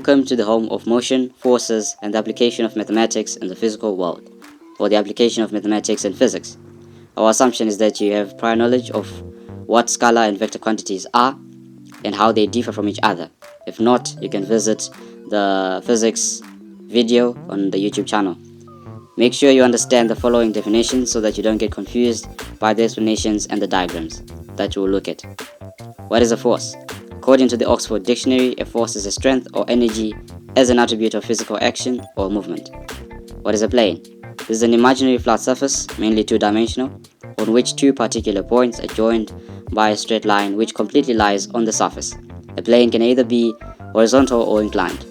Welcome to the home of motion, forces, and the application of mathematics in the physical world, or the application of mathematics and physics. Our assumption is that you have prior knowledge of what scalar and vector quantities are and how they differ from each other. If not, you can visit the physics video on the YouTube channel. Make sure you understand the following definitions so that you don't get confused by the explanations and the diagrams that you will look at. What is a force? According to the Oxford Dictionary, a force is a strength or energy as an attribute of physical action or movement. What is a plane? This is an imaginary flat surface, mainly two-dimensional, on which two particular points are joined by a straight line which completely lies on the surface. A plane can either be horizontal or inclined,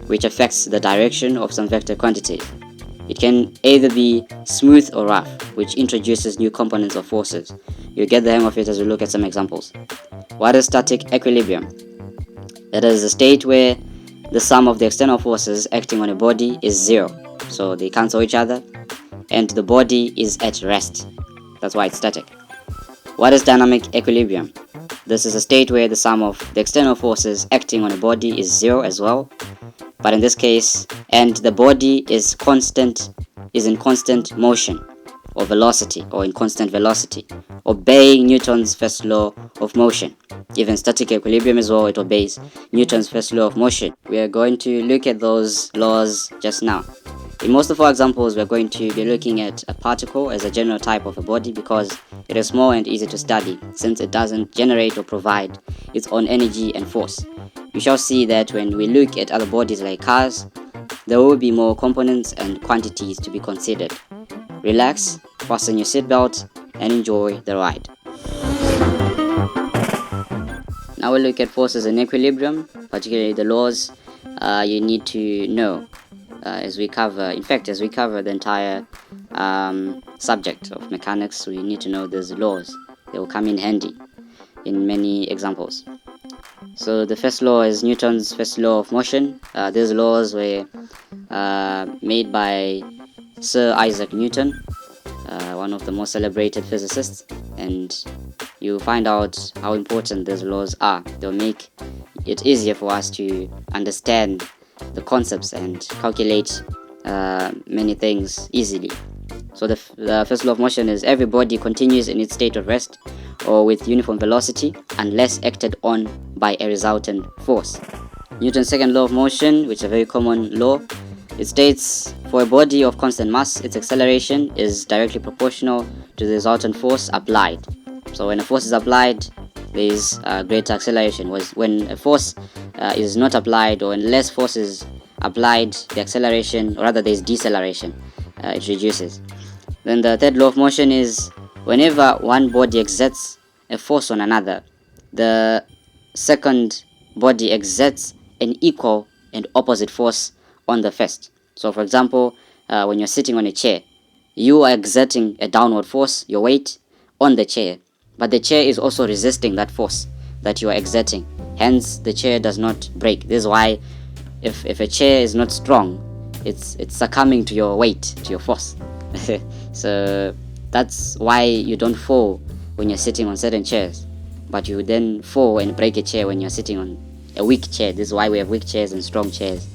which affects the direction of some vector quantities. It can either be smooth or rough, which introduces new components of forces. You'll get the hang of it as we look at some examples. What is static equilibrium? That is a state where the sum of the external forces acting on a body is zero, so they cancel each other, and the body is at rest. That's why it's static. What is dynamic equilibrium? This is a state where the sum of the external forces acting on a body is zero as well, but in this case, and the body is in constant motion or velocity, or in constant velocity, obeying Newton's first law of motion. Even static equilibrium as well, it obeys Newton's first law of motion. We are going to look at those laws just now. In most of our examples, we're going to be looking at a particle as a general type of a body because it is small and easy to study, since it doesn't generate or provide its own energy and force. We shall see that when we look at other bodies like cars, there will be more components and quantities to be considered. Relax, fasten your seatbelt, and enjoy the ride. Now we'll look at forces in equilibrium, particularly the laws you need to know as we cover the entire subject of mechanics. We need to know these laws. They will come in handy in many examples. So the first law is Newton's first law of motion. These laws were made by Sir Isaac Newton, one of the most celebrated physicists, and you find out how important these laws are. They'll make it easier for us to understand the concepts and calculate many things easily. So the first law of motion is every body continues in its state of rest or with uniform velocity unless acted on by a resultant force. Newton's second law of motion, which is a very common law, it states for a body of constant mass, its acceleration is directly proportional to the resultant force applied. So when a force is applied, there is greater acceleration. When a force is not applied, or when less force is applied, the acceleration, or rather there is deceleration, it reduces. Then the third law of motion is whenever one body exerts a force on another, the second body exerts an equal and opposite force on the first. So for example, when you're sitting on a chair, you are exerting a downward force, your weight, on the chair, but the chair is also resisting that force that you are exerting. Hence, the chair does not break. This is why if a chair is not strong, it's succumbing to your weight, to your force. So that's why you don't fall when you're sitting on certain chairs, but you then fall and break a chair when you're sitting on a weak chair. This is why we have weak chairs and strong chairs.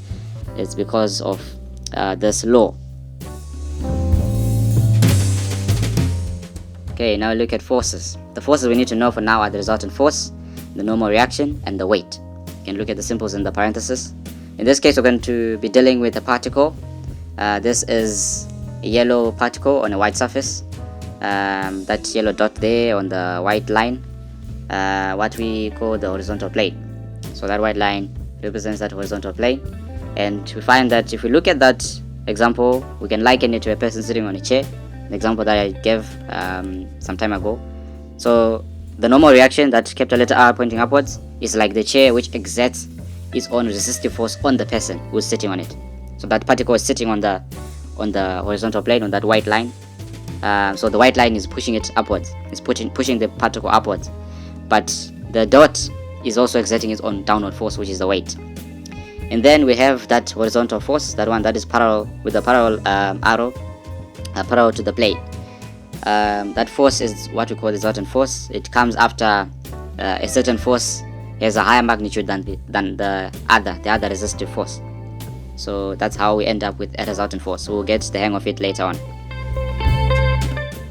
It's because of this law. Okay, now look at forces. The forces we need to know for now are the resultant force, the normal reaction, and the weight. You can look at the symbols in the parentheses. In this case, we're going to be dealing with a particle. This is a yellow particle on a white surface. That yellow dot there on the white line, what we call the horizontal plane. So that white line represents that horizontal plane. And we find that if we look at that example, we can liken it to a person sitting on a chair, the example that I gave some time ago. So the normal reaction, that capital letter R pointing upwards, is like the chair which exerts its own resistive force on the person who's sitting on it. So that particle is sitting on the horizontal plane, on that white line. So the white line is pushing it upwards. It's pushing the particle upwards. But the dot is also exerting its own downward force, which is the weight. And then we have that horizontal force, that one that is parallel with the parallel arrow, parallel to the plane. That force is what we call the resultant force. It comes after a certain force has a higher magnitude than the other resistive force. So that's how we end up with a resultant force. We'll get the hang of it later on.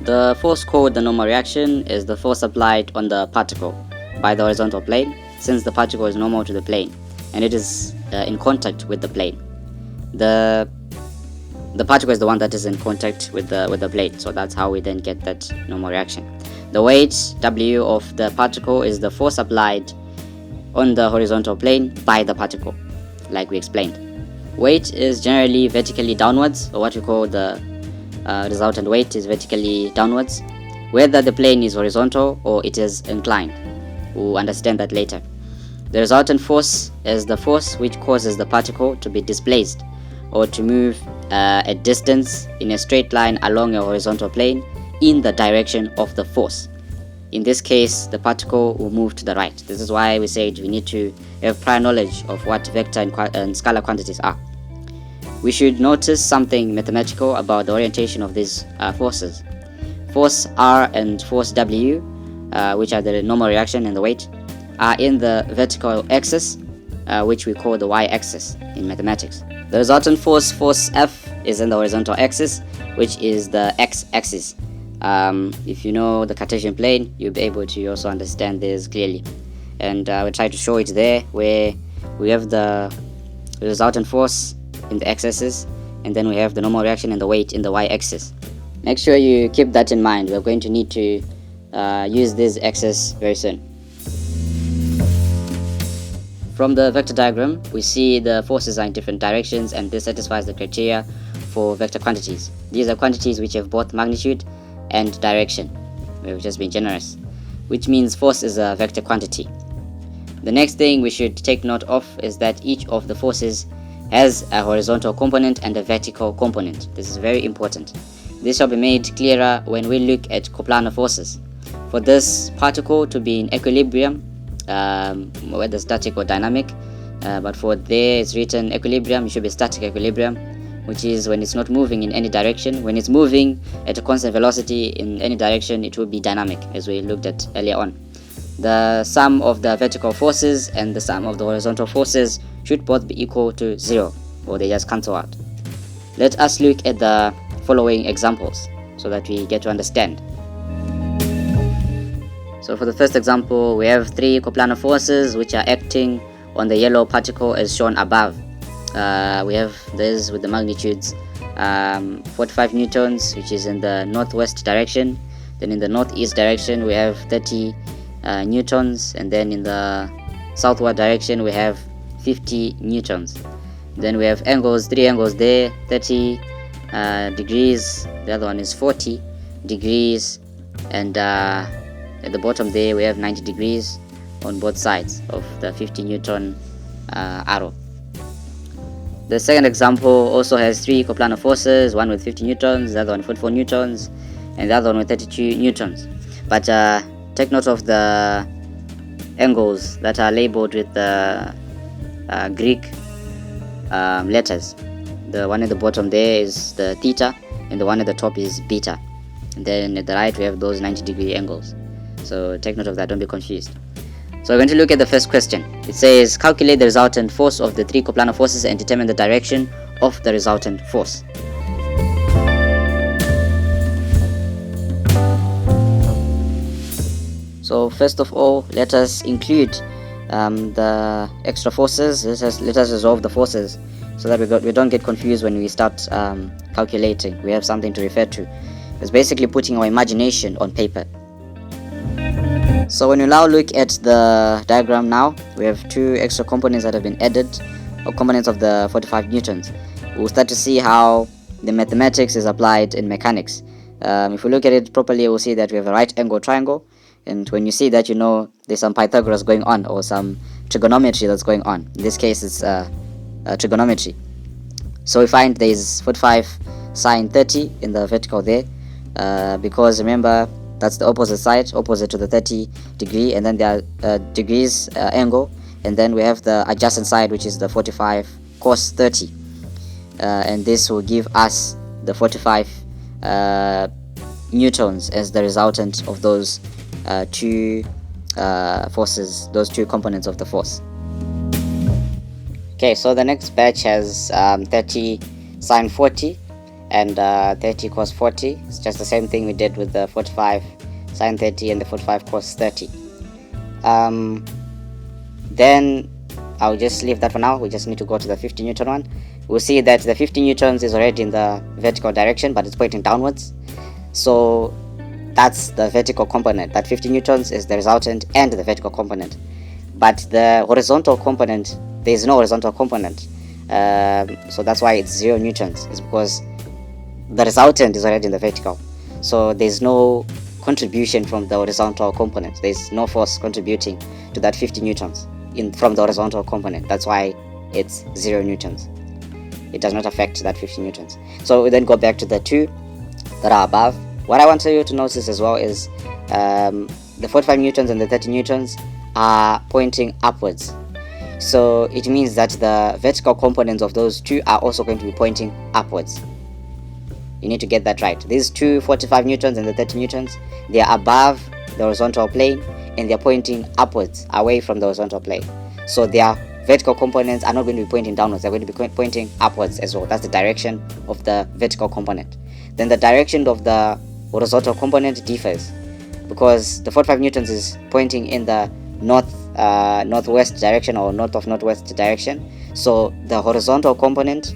The force called the normal reaction is the force applied on the particle by the horizontal plane, since the particle is normal to the plane and it is in contact with the plane. The particle is the one that is in contact with the plane, so that's how we then get that normal reaction. The weight W of the particle is the force applied on the horizontal plane by the particle, like we explained. Weight is generally vertically downwards, or what we call the resultant weight is vertically downwards, whether the plane is horizontal or it is inclined. We'll understand that later. The resultant force is the force which causes the particle to be displaced or to move a distance in a straight line along a horizontal plane in the direction of the force. In this case, the particle will move to the right. This is why we said we need to have prior knowledge of what vector and scalar quantities are. We should notice something mathematical about the orientation of these forces. Force R and force W, which are the normal reaction and the weight, are in the vertical axis, which we call the y-axis in mathematics. The resultant force, force F, is in the horizontal axis, which is the x-axis. If you know the Cartesian plane, you'll be able to also understand this clearly. And we'll try to show it there, where we have the resultant force in the x-axis, and then we have the normal reaction and the weight in the y-axis. Make sure you keep that in mind. We're going to need to use this axis very soon. From the vector diagram, we see the forces are in different directions, and this satisfies the criteria for vector quantities. These are quantities which have both magnitude and direction. We've just been generous, which means force is a vector quantity. The next thing we should take note of is that each of the forces has a horizontal component and a vertical component. This is very important. This shall be made clearer when we look at coplanar forces. For this particle to be in equilibrium, whether static or dynamic, but for there it's written equilibrium, it should be static equilibrium, which is when it's not moving in any direction. When it's moving at a constant velocity in any direction, it will be dynamic, as we looked at earlier on. The sum of the vertical forces and the sum of the horizontal forces should both be equal to 0, or they just cancel out. Let us look at the following examples so that we get to understand. So for the first example, we have 3 coplanar forces which are acting on the yellow particle as shown above. We have this with the magnitudes 45 newtons, which is in the northwest direction. Then in the northeast direction we have 30 newtons, and then in the southward direction we have 50 newtons. Then we have angles, 3 angles there, 30 degrees, the other one is 40 degrees, and at the bottom there we have 90 degrees on both sides of the 50 Newton arrow. The second example also has 3 coplanar forces, one with 50 newtons, the other one 44 newtons, and the other one with 32 newtons. But take note of the angles that are labeled with the Greek letters. The one at the bottom there is the theta, and the one at the top is beta. And then at the right we have those 90-degree angles. So take note of that, don't be confused. So we're going to look at the first question. It says, calculate the resultant force of the 3 coplanar forces and determine the direction of the resultant force. So first of all, let us include the extra forces. Let us resolve the forces so that we don't get confused when we start calculating. We have something to refer to. It's basically putting our imagination on paper. So when we now look at the diagram now, we have 2 extra components that have been added, or components of the 45 newtons. We'll start to see how the mathematics is applied in mechanics. If we look at it properly, we'll see that we have a right angle triangle, and when you see that, you know there's some Pythagoras going on, or some trigonometry that's going on. In this case, it's trigonometry. So we find there's 45 sine 30 in the vertical there, because remember, that's the opposite side, opposite to the 30 degree, and then there are degrees angle, and then we have the adjacent side, which is the 45 cos 30, and this will give us the 45 newtons as the resultant of those 2 forces, those two components of the force. Okay, so the next batch has 30 sine 40 and 30 cos 40. It's just the same thing we did with the 45 sine 30 and the 45 cos 30. Then I'll just leave that for now. We just need to go to the 50 Newton one. We'll see that the 50 newtons is already in the vertical direction, but it's pointing downwards. So that's the vertical component. That 50 newtons is the resultant and the vertical component. But the horizontal component, there is no horizontal component. So that's why it's 0 newtons. It's because the resultant is already in the vertical. So there's no contribution from the horizontal component. There's no force contributing to that 50 newtons from the horizontal component. That's why it's 0 newtons. It does not affect that 50 newtons. So we then go back to the two that are above. What I want you to notice as well is the 45 newtons and the 30 newtons are pointing upwards. So it means that the vertical components of those two are also going to be pointing upwards. You need to get that right. These two 45 newtons and the 30 newtons, they are above the horizontal plane and they're pointing upwards, away from the horizontal plane. So their vertical components are not going to be pointing downwards, they're going to be pointing upwards as well. That's the direction of the vertical component. Then the direction of the horizontal component differs, because the 45 newtons is pointing in the northwest direction or north of northwest direction. So the horizontal component,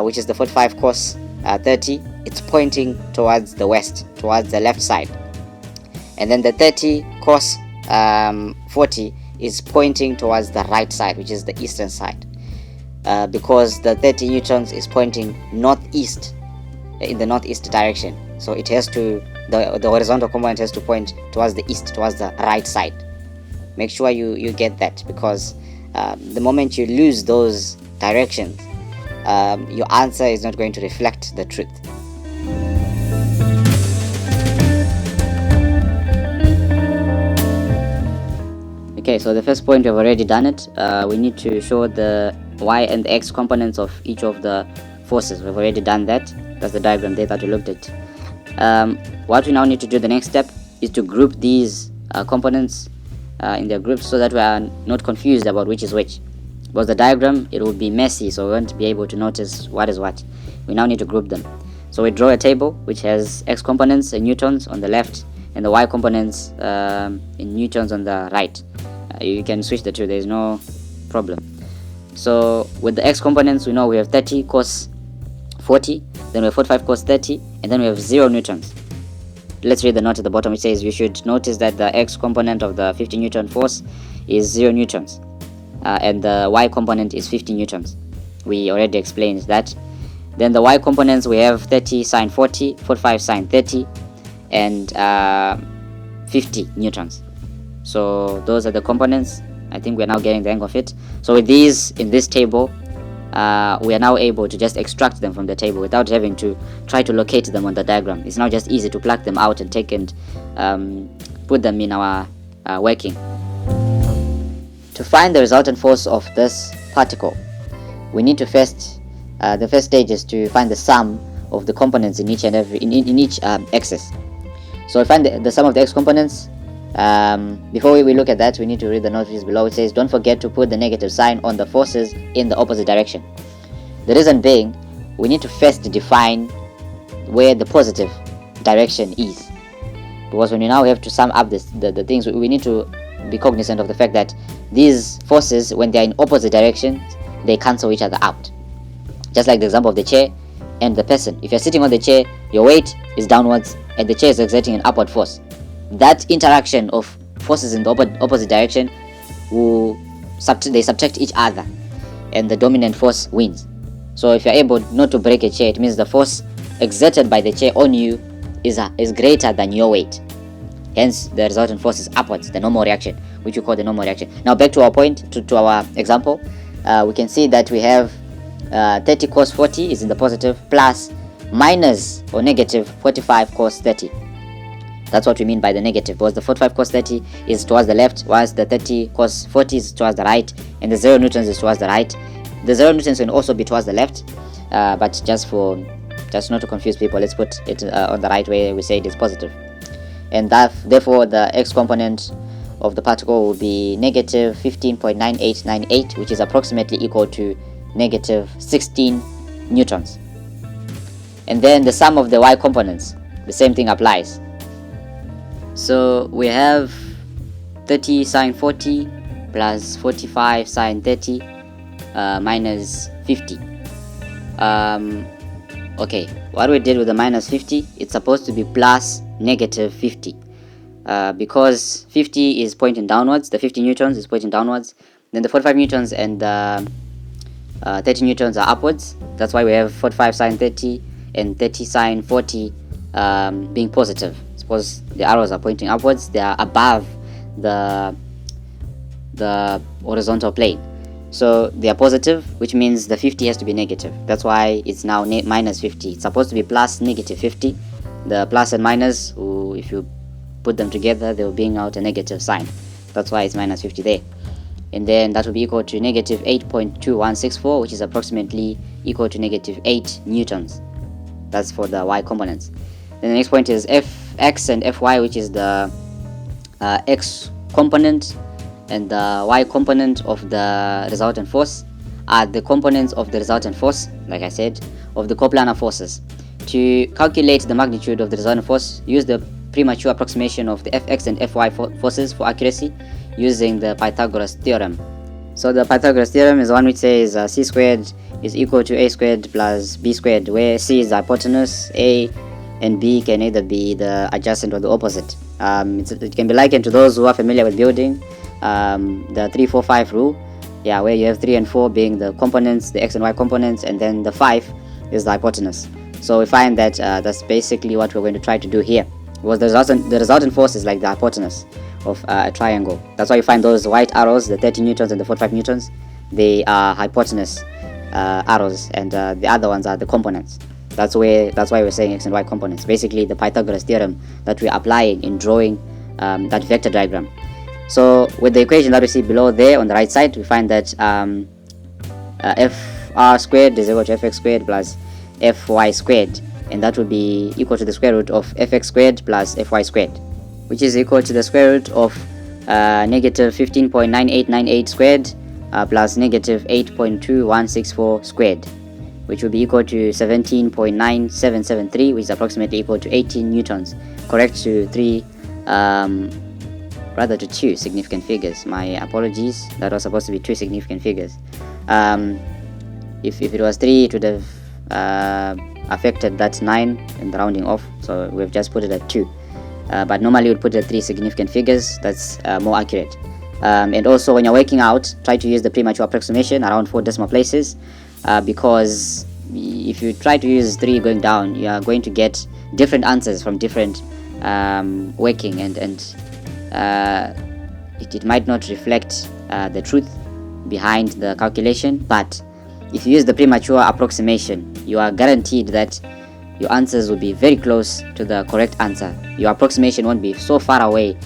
which is the 45 cos 30, it's pointing towards the west, towards the left side. And then the 30 cos 40 is pointing towards the right side, which is the eastern side, because the 30 newtons is pointing northeast, in the northeast direction. So it has to, the horizontal component has to point towards the east, towards the right side. Make sure you get that, because the moment you lose those directions, your answer is not going to reflect the truth. Okay, so the first point, we've already done it. We need to show the y and x components of each of the forces. We've already done that. That's the diagram there that we looked at. What we now need to do, the next step, is to group these components in their groups so that we are not confused about which is which. Because the diagram, it will be messy, so we won't be able to notice what is what. We now need to group them. So we draw a table which has x components in newtons on the left and the y components in newtons on the right. You can switch the two, there is no problem. So with the x components, we know we have 30 cos 40, then we have 45 cos 30, and then we have 0 newtons. Let's read the note at the bottom, which says you should notice that the x component of the 50 newton force is 0 newtons, and the y component is 50 newtons. We already explained that. Then the y components, we have 30 sine 40, 45 sine 30, and 50 newtons. So those are the components. I think we're now getting the hang of it. So with these in this table, we are now able to just extract them from the table without having to try to locate them on the diagram. It's now just easy to pluck them out and take and put them in our working. To find the resultant force of this particle, we need to first, the first stage is to find the sum of the components in each and every in each axis. So we find the sum of the x components. Before we look at that, we need to read the notice below. It says, don't forget to put the negative sign on the forces in the opposite direction. The reason being, we need to first define where the positive direction is, because when we now have to sum up the things, we need to be cognizant of the fact that these forces, when they are in opposite directions, they cancel each other out. Just like the example of the chair and the person. If you're sitting on the chair, your weight is downwards and the chair is exerting an upward force. That interaction of forces in the opposite direction will subtract each other, and the dominant force wins. So if you're able not to break a chair, it means the force exerted by the chair on you is greater than your weight. Hence, the resultant force is upwards, the normal reaction, which we call the normal reaction. Now back to our point, to our example, we can see that we have 30 cos 40 is in the positive, plus minus or negative 45 cos 30. That's what we mean by the negative, because the 45 cos 30 is towards the left, whilst the 30 cos 40 is towards the right, and the 0 newtons is towards the right. The 0 newtons can also be towards the left, but just not to confuse people, let's put it on the right way we say it is positive. And that, therefore, the x component of the particle will be negative 15.9898, which is approximately equal to negative 16 newtons. And then the sum of the y components, the same thing applies. So we have 30 sine 40 plus 45 sine 30 minus 50. Okay, what we did with the minus 50, it's supposed to be plus negative 50. Because 50 is pointing downwards, the 50 newtons is pointing downwards, then the 45 newtons and the 30 newtons are upwards. That's why we have 45 sine 30 and 30 sine 40 being positive. Suppose the arrows are pointing upwards, they are above the horizontal plane. So they are positive, which means the 50 has to be negative. That's why it's now minus 50. It's supposed to be plus negative 50. The plus and minus, if you put them together, they will bring out a negative sign. That's why it's minus 50 there. And then that will be equal to negative 8.2164, which is approximately equal to negative 8 newtons. That's for the y components. Then the next point is fx and fy, which is the x component and the y component of the resultant force, are the components of the resultant force, like I said, of the coplanar forces. To calculate the magnitude of the resultant force, use the premature approximation of the fx and fy forces for accuracy using the Pythagoras theorem. So the Pythagoras theorem is one which says c squared is equal to a squared plus b squared, where c is the hypotenuse, a and b can either be the adjacent or the opposite. It can be likened to those who are familiar with building, the 3-4-5 rule, where you have 3 and 4 being the components, the x and y components, and then the 5 is the hypotenuse. So we find that that's basically what we're going to try to do here, because the resultant force is like the hypotenuse of a triangle. That's why you find those white arrows, the 30 newtons and the 45 newtons, they are hypotenuse arrows, and the other ones are the components. That's why we're saying x and y components. Basically the Pythagoras theorem that we're applying in drawing that vector diagram. So with the equation that we see below there on the right side, we find that fr squared is equal to fx squared plus fy squared, and that will be equal to the square root of fx squared plus fy squared, which is equal to the square root of negative 15.9898 squared plus negative 8.2164 squared, which will be equal to 17.9773, which is approximately equal to 18 newtons. Correct to to two significant figures. My apologies, that was supposed to be two significant figures. If it was 3, it would have affected that 9 in the rounding off, so we've just put it at 2. But normally we'd put it at 3 significant figures. That's more accurate. And also when you're working out, try to use the premature approximation around 4 decimal places, because if you try to use 3 going down, you are going to get different answers from different working, and it might not reflect the truth behind the calculation. But if you use the premature approximation, you are guaranteed that your answers will be very close to the correct answer. Your approximation won't be so far away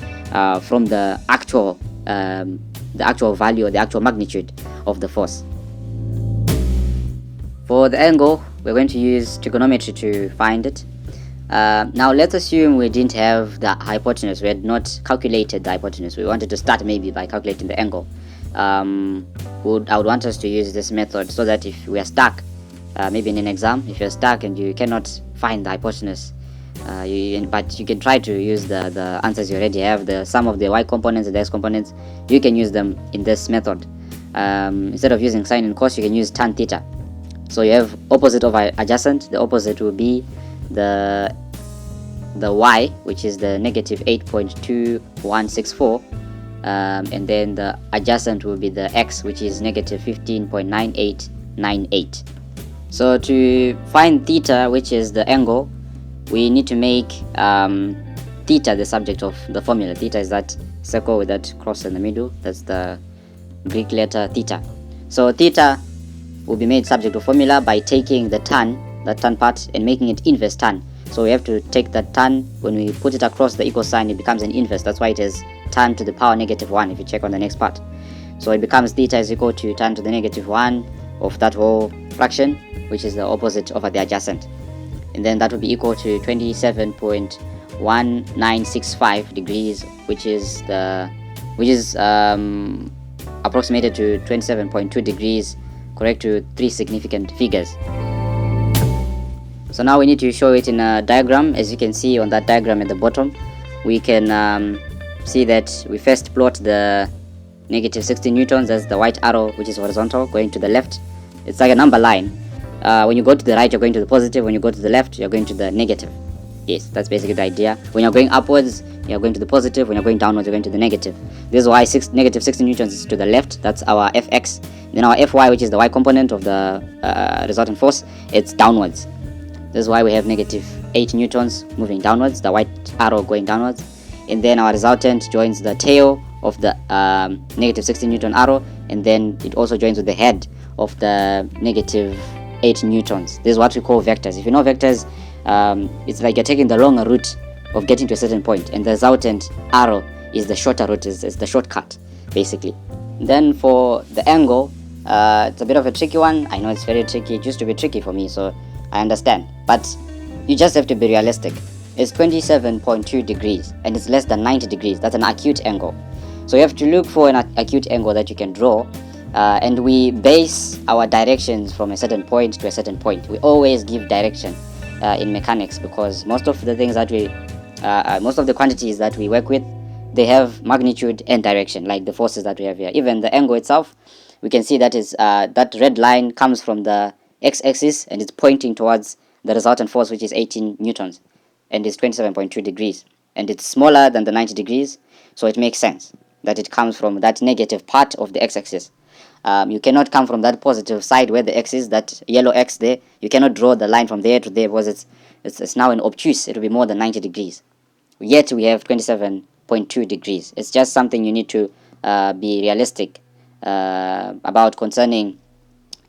from the actual value or the actual magnitude of the force. For the angle, we're going to use trigonometry to find it. Now let's assume we didn't have the hypotenuse, we had not calculated the hypotenuse. We wanted to start maybe by calculating the angle. I would want us to use this method so that if we are stuck, maybe in an exam, if you're stuck and you cannot find the hypotenuse, but you can try to use the answers you already have, the sum of the y components and the x components. You can use them in this method. Instead of using sine and cos, you can use tan theta. So you have opposite over adjacent. The opposite will be the y, which is the negative 8.2164, and then the adjacent will be the x, which is negative 15.9898. So to find theta, which is the angle, we need to make theta the subject of the formula. Theta is that circle with that cross in the middle. That's the Greek letter theta. So theta will be made subject of formula by taking the tan, that tan part, and making it inverse tan. So we have to take that tan, when we put it across the equal sign, it becomes an inverse. That's why it is tan to the power negative 1 if you check on the next part. So it becomes theta is equal to tan to the negative 1 of that whole fraction, which is the opposite over the adjacent. And then that will be equal to 27.1965 degrees, which is the which is approximated to 27.2 degrees, correct to 3 significant figures. So now we need to show it in a diagram. As you can see on that diagram at the bottom, we can see that we first plot the negative 60 newtons as the white arrow, which is horizontal, going to the left. It's like a number line. When you go to the right, you're going to the positive. When you go to the left, you're going to the negative. Yes, that's basically the idea. When you're going upwards, you're going to the positive. When you're going downwards, you're going to the negative. This is why negative 60 newtons is to the left. That's our Fx. Then our Fy, which is the y component of the resultant force, it's downwards. This is why we have negative 8 newtons moving downwards, the white arrow going downwards. And then our resultant joins the tail of the negative 60 newton arrow, and then it also joins with the head of the negative 8 newtons. This is what we call vectors. If you know vectors, it's like you're taking the longer route of getting to a certain point, and the resultant arrow is the shorter route, is the shortcut, basically. Then for the angle, it's a bit of a tricky one. I know it's very tricky. It used to be tricky for me, so I understand. But you just have to be realistic. It's 27.2 degrees, and it's less than 90 degrees. That's an acute angle. So you have to look for an acute angle that you can draw, and we base our directions from a certain point to a certain point. We always give direction in mechanics, because most of the things that most of the quantities that we work with, they have magnitude and direction, like the forces that we have here. Even the angle itself, we can see that is that red line comes from the x-axis, and it's pointing towards the resultant force, which is 18 newtons, and it's 27.2 degrees, and it's smaller than the 90 degrees, so it makes sense that it comes from that negative part of the x-axis. You cannot come from that positive side where the x is, that yellow x there. You cannot draw the line from there to there, because it's now an obtuse. It will be more than 90 degrees. Yet we have 27.2 degrees. It's just something you need to be realistic about concerning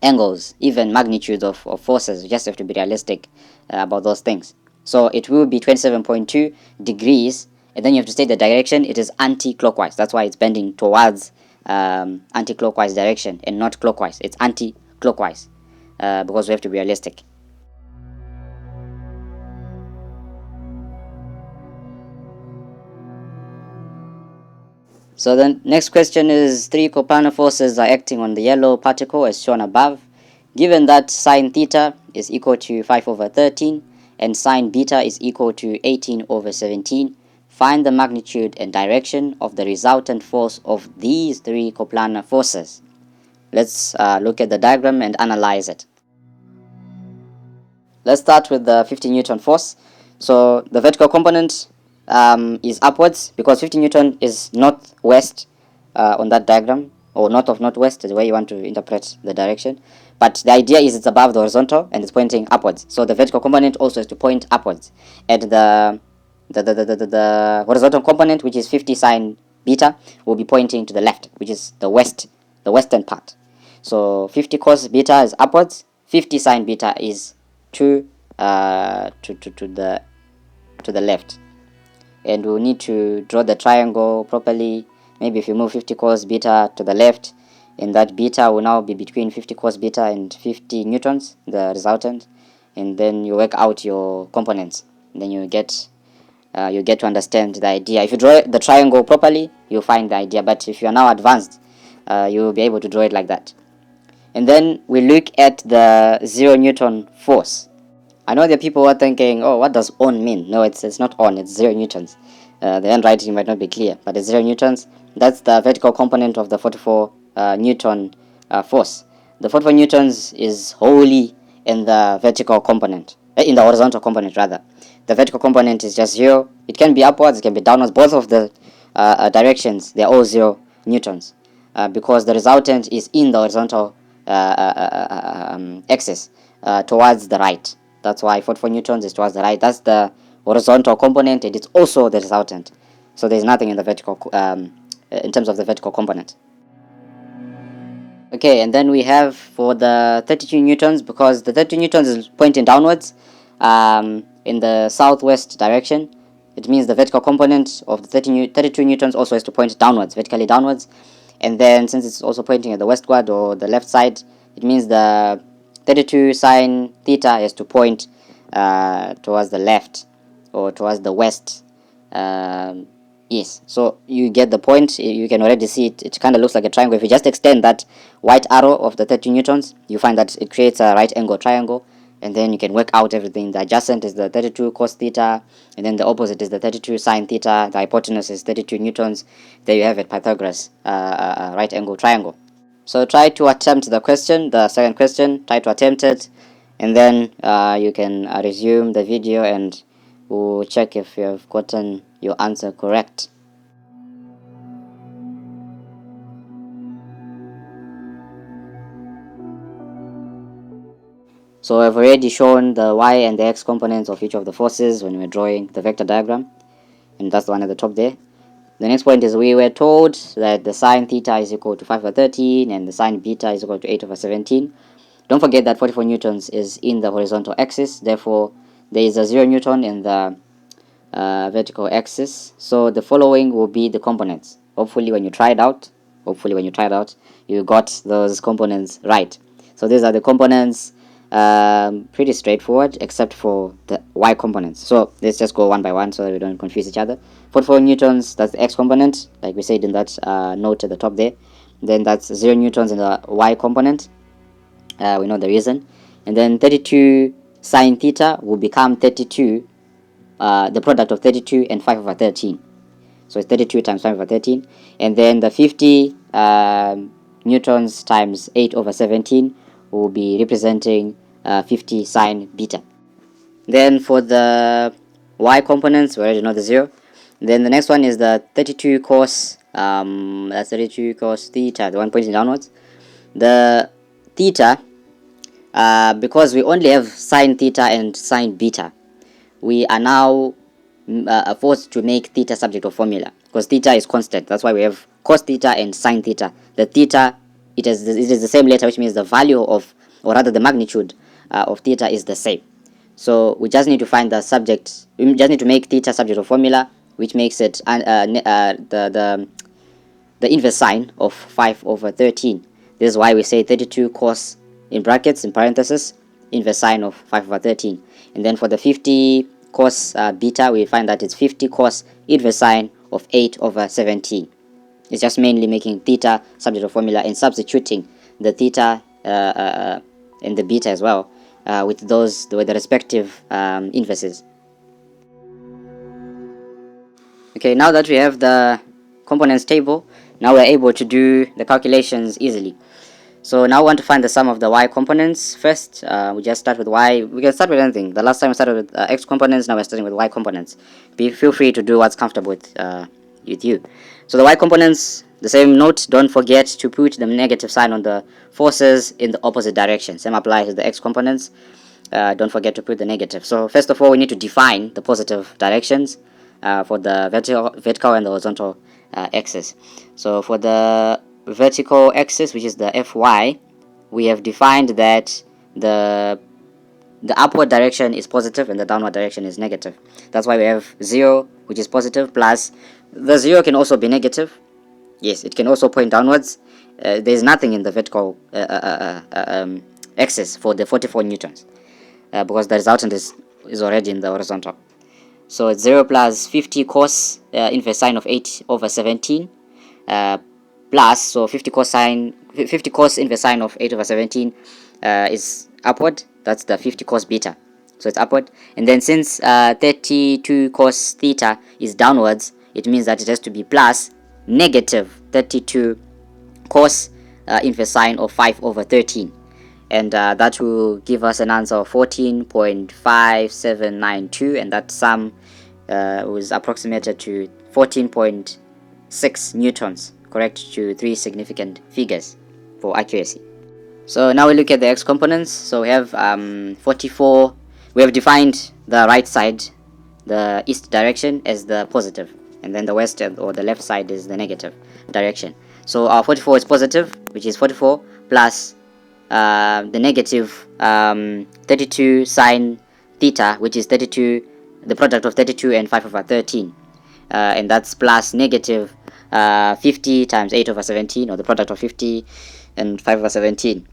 angles, even magnitudes of forces. You just have to be realistic about those things. So it will be 27.2 degrees, and then you have to state the direction. It is anti-clockwise. That's why it's bending towards anti-clockwise direction and not clockwise. It's anti-clockwise because we have to be realistic. So the next question is, 3 coplanar forces are acting on the yellow particle as shown above. Given that sine theta is equal to 5 over 13 and sine beta is equal to 18 over 17, find the magnitude and direction of the resultant force of these 3 coplanar forces. Let's look at the diagram and analyze it. Let's start with the 50 Newton force. So the vertical component is upwards, because 50 Newton is northwest on that diagram, or north of northwest is the way you want to interpret the direction. But the idea is it's above the horizontal and it's pointing upwards. So the vertical component also has to point upwards. And the horizontal component, which is 50 sine beta, will be pointing to the left, which is the western part. So 50 cos beta is upwards, 50 sine beta is to the left. And we'll need to draw the triangle properly. Maybe if you move 50 cos beta to the left, and that beta will now be between 50 cos beta and 50 newtons, the resultant, and then you work out your components. And then you get to understand the idea. If you draw the triangle properly, you'll find the idea. But if you are now advanced, you'll be able to draw it like that. And then we look at the 0 Newton force. I know there are people who are thinking, oh, what does on mean? No, it's not on, it's 0 newtons. The handwriting might not be clear, but it's 0 newtons. That's the vertical component of the 44 Newton force. The 44 newtons is wholly in the vertical component, in the horizontal component rather. The vertical component is just 0. It can be upwards, it can be downwards. Both of the directions, they're all 0 newtons because the resultant is in the horizontal axis towards the right. That's why 44 newtons is towards the right. That's the horizontal component, and it's also the resultant. So there's nothing in the vertical, in terms of the vertical component. Okay, and then we have for the 32 newtons, because the 32 newtons is pointing downwards in the southwest direction. It means the vertical component of the 32 newtons also has to point downwards, vertically downwards. And then since it's also pointing at the westward or the left side, it means the 32 sine theta has to point towards the left or towards the west Yes, so you get the point. You can already see it. It kind of looks like a triangle. If you just extend that white arrow of the 30 newtons, you find that it creates a right angle triangle, and then you can work out everything. The adjacent is the 32 cos theta, and then the opposite is the 32 sine theta. The hypotenuse is 32 newtons. There you have it, Pythagoras, right angle triangle. So try to attempt the question, the second question. Try to attempt it, and then you can resume the video, and we'll check if you have gotten your answer correct. So I've already shown the y and the x components of each of the forces when we're drawing the vector diagram, and that's the one at the top there. The next point is we were told that the sine theta is equal to 5 over 13 and the sine beta is equal to 8 over 17. Don't forget that 44 newtons is in the horizontal axis, therefore there is a 0 newton in the vertical axis. So the following will be the components. Hopefully when you try it out, you got those components right. So these are the components, pretty straightforward except for the y components. So let's just go one by one so that we don't confuse each other. 44 newtons, that's the x component, like we said in that note at the top there. Then that's 0 newtons in the y component. We know the reason. And then 32 sine theta will become 32, the product of 32 and 5 over 13. So it's 32 times 5 over 13. And then the 50 newtons times 8 over 17 will be representing 50 sine beta. Then for the y components, we already know the 0. Then the next one is the 32 cos, that's 32 cos theta, the one pointing downwards. The theta, because we only have sine theta and sine beta, we are now forced to make theta subject of formula, because theta is constant. That's why we have cos theta and sine theta. The theta, it is the same letter, which means the value of, or rather the magnitude of theta is the same. So we just need to find the subject. We just need to make theta subject of formula, which makes it the inverse sine of 5 over 13. This is why we say 32 cos, in brackets, in parentheses, inverse sine of 5 over 13. And then for the 50 cos beta, we find that it's 50 cos inverse sine of 8 over 17. It's just mainly making theta subject of formula and substituting the theta and the beta as well with the respective inverses. Okay, now that we have the components table, now we're able to do the calculations easily. So now we want to find the sum of the y components. First, we just start with y. We can start with anything. The last time we started with x components, now we're starting with y components. Feel free to do what's comfortable with you. So the y components, the same note, don't forget to put the negative sign on the forces in the opposite direction. Same applies to the x components. Don't forget to put the negative. So first of all, we need to define the positive directions for the vertical and the horizontal axis. So for the vertical axis, which is the fy, we have defined that the upward direction is positive and the downward direction is negative. That's why we have 0, which is positive, plus the 0 can also be negative. Yes, it can also point downwards. There's nothing in the vertical axis for the 44 newtons because the resultant is already in the horizontal. So it's 0 plus 50 cos inverse sine of 8 over 17 plus, so 50 cos inverse sine of 8 over 17 is upward. That's the 50 cos beta, so it's upward. And then since 32 cos theta is downwards, it means that it has to be plus negative 32 cos inverse sine of 5 over 13, and that will give us an answer of 14.5792, and that sum was approximated to 14.6 newtons, correct to 3 significant figures for accuracy. So now we look at the x components. So we have 44. We have defined the right side, the east direction, as the positive, and then the west or the left side is the negative direction. So our 44 is positive, which is 44 plus the negative 32 sine theta, which is 32, the product of 32 and 5 over 13, and that's plus negative 50 times 8 over 17, or the product of 50 and 5 over 17.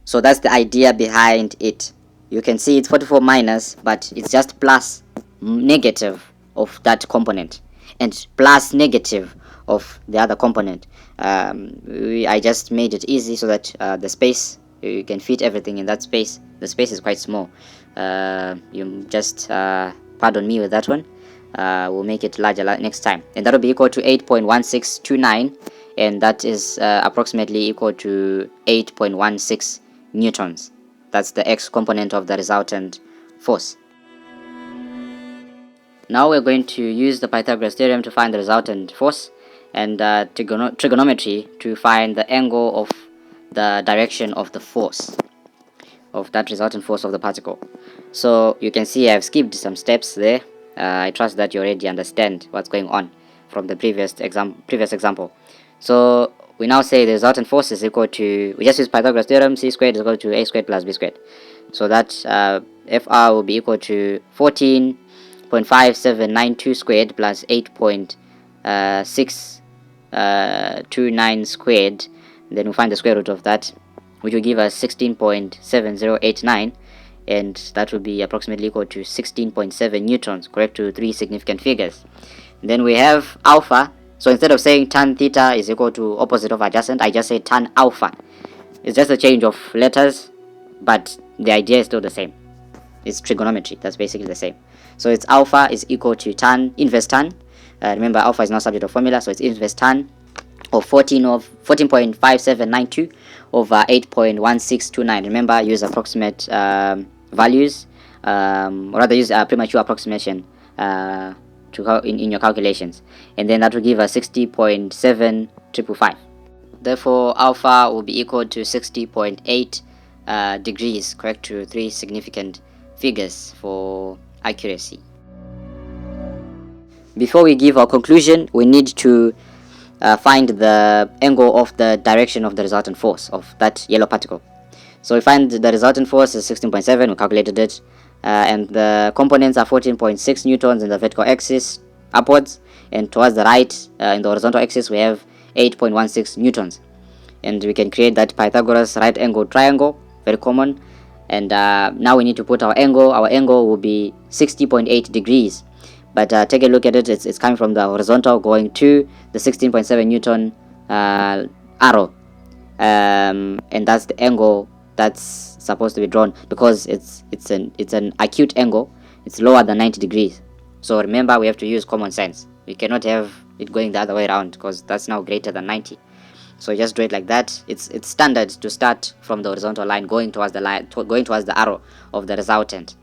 So that's the idea behind it. You can see it's 44 minus, but it's just plus negative of that component. and plus negative of the other component. I just made it easy so that the space, you can fit everything in that space. The space is quite small. You just pardon me with that one. We'll make it larger next time, and that will be equal to 8.1629, and that is approximately equal to 8.16 newtons. That's the x component of the resultant force. Now we're going to use the Pythagoras theorem to find the resultant force, and trigonometry to find the angle of the direction of the force, of that resultant force of the particle. So you can see I've skipped some steps there. I trust that you already understand what's going on from the previous example. So we now say the resultant force is equal to, we just use Pythagoras theorem, c squared is equal to a squared plus b squared. So that Fr will be equal to 14.5792 squared plus 8.629 squared. Then we'll find the square root of that, which will give us 16.7089, and that will be approximately equal to 16.7 newtons, correct to 3 significant figures. Then we have alpha. So instead of saying tan theta is equal to opposite of adjacent, I just say tan alpha. It's just a change of letters, but the idea is still the same. It's trigonometry. That's basically the same. So it's alpha is equal to tan, inverse tan. Remember, alpha is not subject of formula, so it's inverse tan of 14.5792 over 8.1629. Remember, use approximate values, or rather use premature approximation in your calculations, and then that will give us 60.7555. Therefore, alpha will be equal to 60.8 degrees, correct to 3 significant figures for accuracy. Before we give our conclusion, we need to find the angle of the direction of the resultant force of that yellow particle. So we find the resultant force is 16.7, we calculated it, and the components are 14.6 newtons in the vertical axis upwards, and towards the right in the horizontal axis we have 8.16 newtons. And we can create that Pythagoras right angle triangle, very common. And now we need to put our angle. Our angle will be 60.8 degrees. But take a look at it. It's coming from the horizontal going to the 16.7 newton arrow, and that's the angle that's supposed to be drawn, because it's an acute angle. It's lower than 90 degrees. So remember, we have to use common sense. We cannot have it going the other way around, because that's now greater than 90. So just draw it like that. It's standard to start from the horizontal line going towards the arrow of the resultant,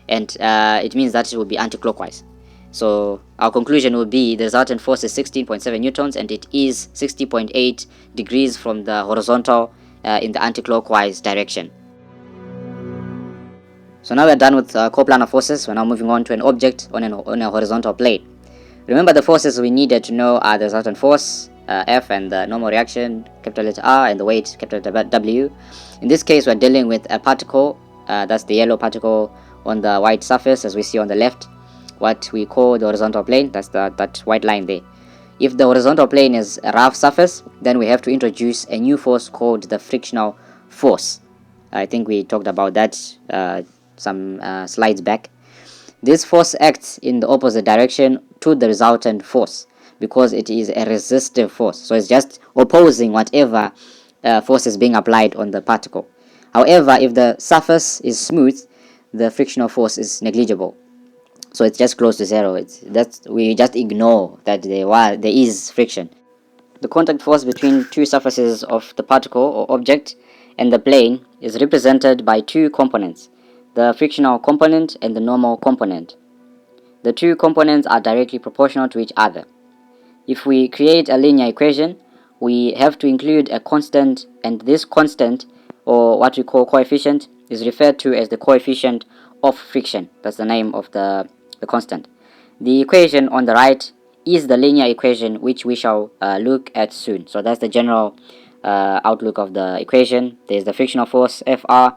and it means that it will be anti-clockwise. So our conclusion will be the resultant force is 16.7 newtons, and it is 60.8 degrees from the horizontal in the anti-clockwise direction. So now we're done with coplanar forces. We're now moving on to an object on a horizontal plane. Remember, the forces we needed to know are the resultant force, F, and the normal reaction, capital letter R, and the weight, capital letter W. In this case, we're dealing with a particle, that's the yellow particle on the white surface, as we see on the left, what we call the horizontal plane. That's that white line there. If the horizontal plane is a rough surface, then we have to introduce a new force called the frictional force. I think we talked about that some slides back. This force acts in the opposite direction to the resultant force, because it is a resistive force. So it's just opposing whatever force is being applied on the particle. However, if the surface is smooth, the frictional force is negligible. So it's just close to zero. We just ignore that there is friction. The contact force between two surfaces of the particle or object and the plane is represented by two components, the frictional component and the normal component. The two components are directly proportional to each other. If we create a linear equation, we have to include a constant, and this constant, or what we call coefficient, is referred to as the coefficient of friction. That's the name of the constant. The equation on the right is the linear equation, which we shall look at soon. So that's the general outlook of the equation. There's the frictional force Fr,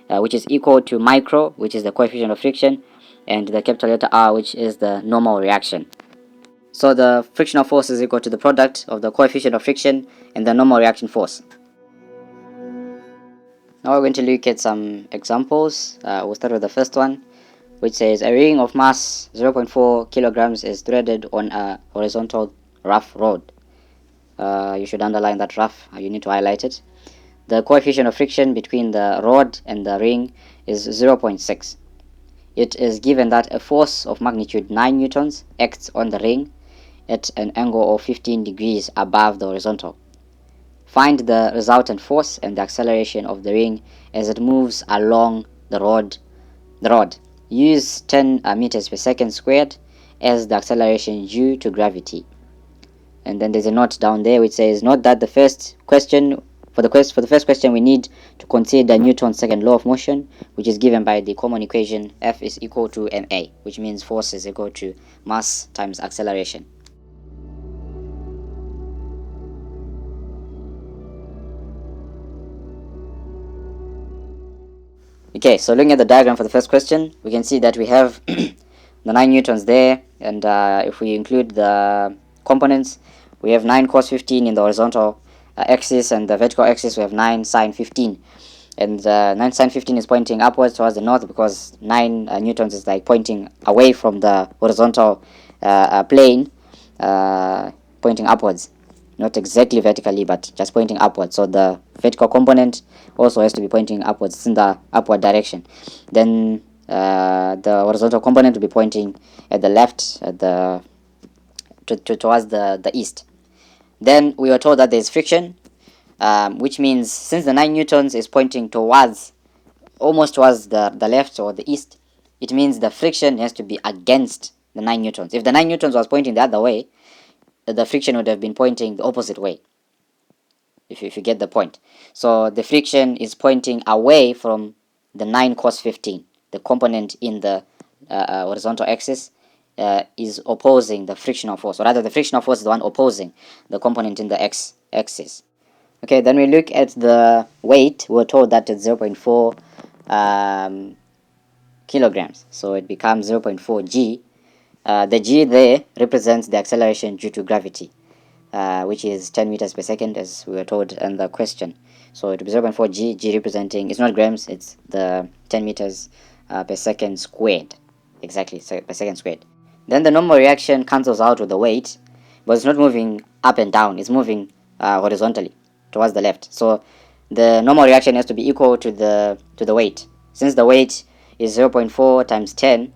which is equal to micro, which is the coefficient of friction, and the capital letter R, which is the normal reaction. So the frictional force is equal to the product of the coefficient of friction and the normal reaction force. Now we're going to look at some examples. We'll start with the first one. which says a ring of mass 0.4 kilograms is threaded on a horizontal rough road. You should underline that rough, you need to highlight it. The coefficient of friction between the rod and the ring is 0.6. It is given that a force of magnitude 9 newtons acts on the ring at an angle of 15 degrees above the horizontal. Find the resultant force and the acceleration of the ring as it moves along the rod. Use 10 meters per second squared as the acceleration due to gravity. And then there's a note down there which says, note that the first question for the first question we need to consider Newton's second law of motion, which is given by the common equation F is equal to ma, which means force is equal to mass times acceleration. Okay, so looking at the diagram for the first question, we can see that we have the 9 newtons there, and if we include the components, we have 9 cos 15 in the horizontal axis, and the vertical axis we have 9 sine 15. And 9 sine 15 is pointing upwards towards the north, because 9 newtons is like pointing away from the horizontal plane, pointing upwards. Not exactly vertically, but just pointing upwards. So the vertical component also has to be pointing upwards. It's in the upward direction. Then the horizontal component will be pointing at the left, at the towards the east. Then we were told that there is friction, which means since the 9 newtons is pointing towards, almost towards the left or the east, it means the friction has to be against the 9 newtons. If the 9 newtons was pointing the other way, the friction would have been pointing the opposite way, if you get the point. So the friction is pointing away from the 9 cos 15. The component in the horizontal axis is opposing the frictional force, or rather the frictional force is the one opposing the component in the x-axis. Okay, then we look at the weight. We're told that it's 0.4 kilograms, so it becomes 0.4 g. The g there represents the acceleration due to gravity, which is 10 meters per second, as we were told in the question. So it will be 0.4 g, g representing, it's not grams, it's the 10 meters per second squared, exactly, per second squared. Then the normal reaction cancels out with the weight, but it's not moving up and down, it's moving horizontally towards the left. So the normal reaction has to be equal to the weight. Since the weight is 0.4 times 10,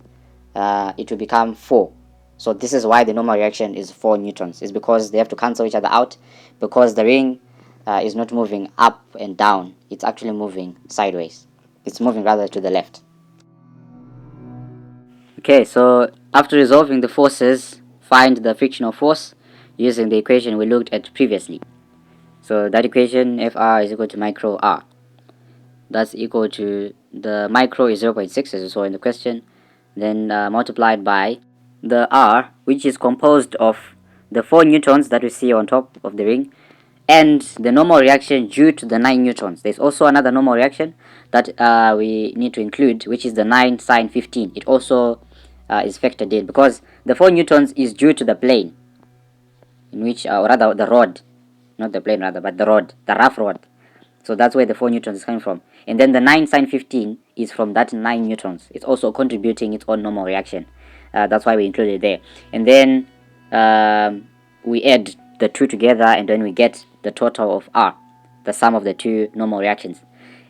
it will become 4. So this is why the normal reaction is 4 newtons. It's because they have to cancel each other out, because the ring is not moving up and down. It's actually moving sideways. It's moving rather to the left. Okay, so after resolving the forces, find the frictional force using the equation we looked at previously. So that equation, Fr is equal to micro R. That's equal to, the micro is 0.6 as you saw in the question, then multiplied by the R, which is composed of the 4 newtons that we see on top of the ring, and the normal reaction due to the 9 newtons. There's also another normal reaction that we need to include, which is the 9 sine 15. It also is factored in, because the 4 newtons is due to the plane, in which, or rather the rod, not the plane rather, but the rod, the rough rod. So that's where the 4 newtons is coming from. And then the 9 sine 15 is from that 9 newtons. It's also contributing its own normal reaction. That's why we include it there. And then we add the two together, and then we get the total of R, the sum of the two normal reactions.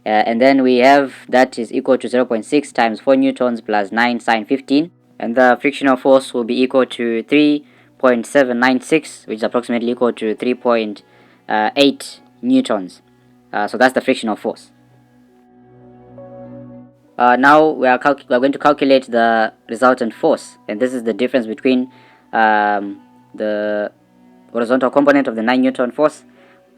And then we have that is equal to 0.6 times 4 newtons plus 9 sine 15. And the frictional force will be equal to 3.796, which is approximately equal to 3.8 newtons. So that's the frictional force. Now we are going to calculate the resultant force, and this is the difference between the horizontal component of the 9 Newton force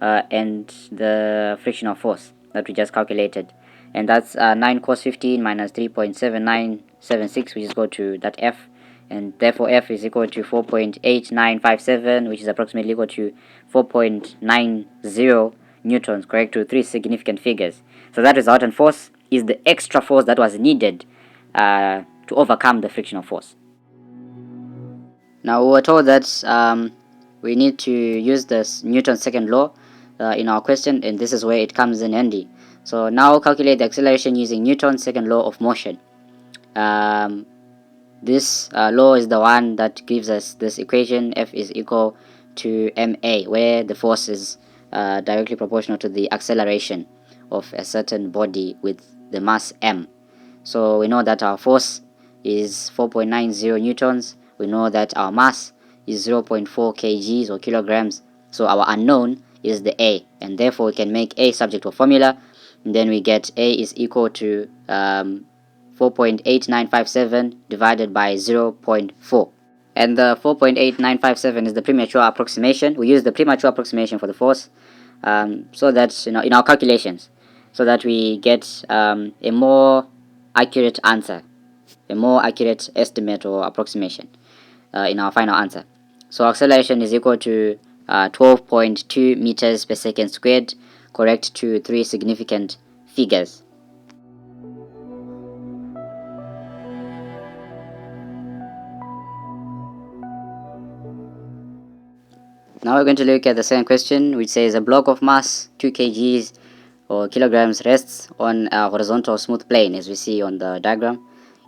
and the frictional force that we just calculated, and that's 9 cos 15 minus 3.7976, which is equal to that F, and therefore F is equal to 4.8957, which is approximately equal to 4.90 newtons, correct to 3 significant figures. So that resultant force is the extra force that was needed to overcome the frictional force. Now we were told that we need to use this Newton's second law in our question, and this is where it comes in handy. So now calculate the acceleration using Newton's second law of motion. This law is the one that gives us this equation: F is equal to ma, where the force is directly proportional to the acceleration of a certain body with the mass m. So we know that our force is 4.90 newtons. We know that our mass is 0.4 kgs or kilograms. So our unknown is the a, and therefore we can make a subject to a formula, and then we get a is equal to 4.8957 divided by 0.4. And the 4.8957 is the premature approximation. We use the premature approximation for the force, so that in our calculations, so that we get a more accurate answer, a more accurate estimate or approximation in our final answer. So acceleration is equal to 12.2 meters per second squared, correct to 3 significant figures. Now we're going to look at the second question, which says a block of mass 2 kgs or kilograms rests on a horizontal smooth plane, as we see on the diagram.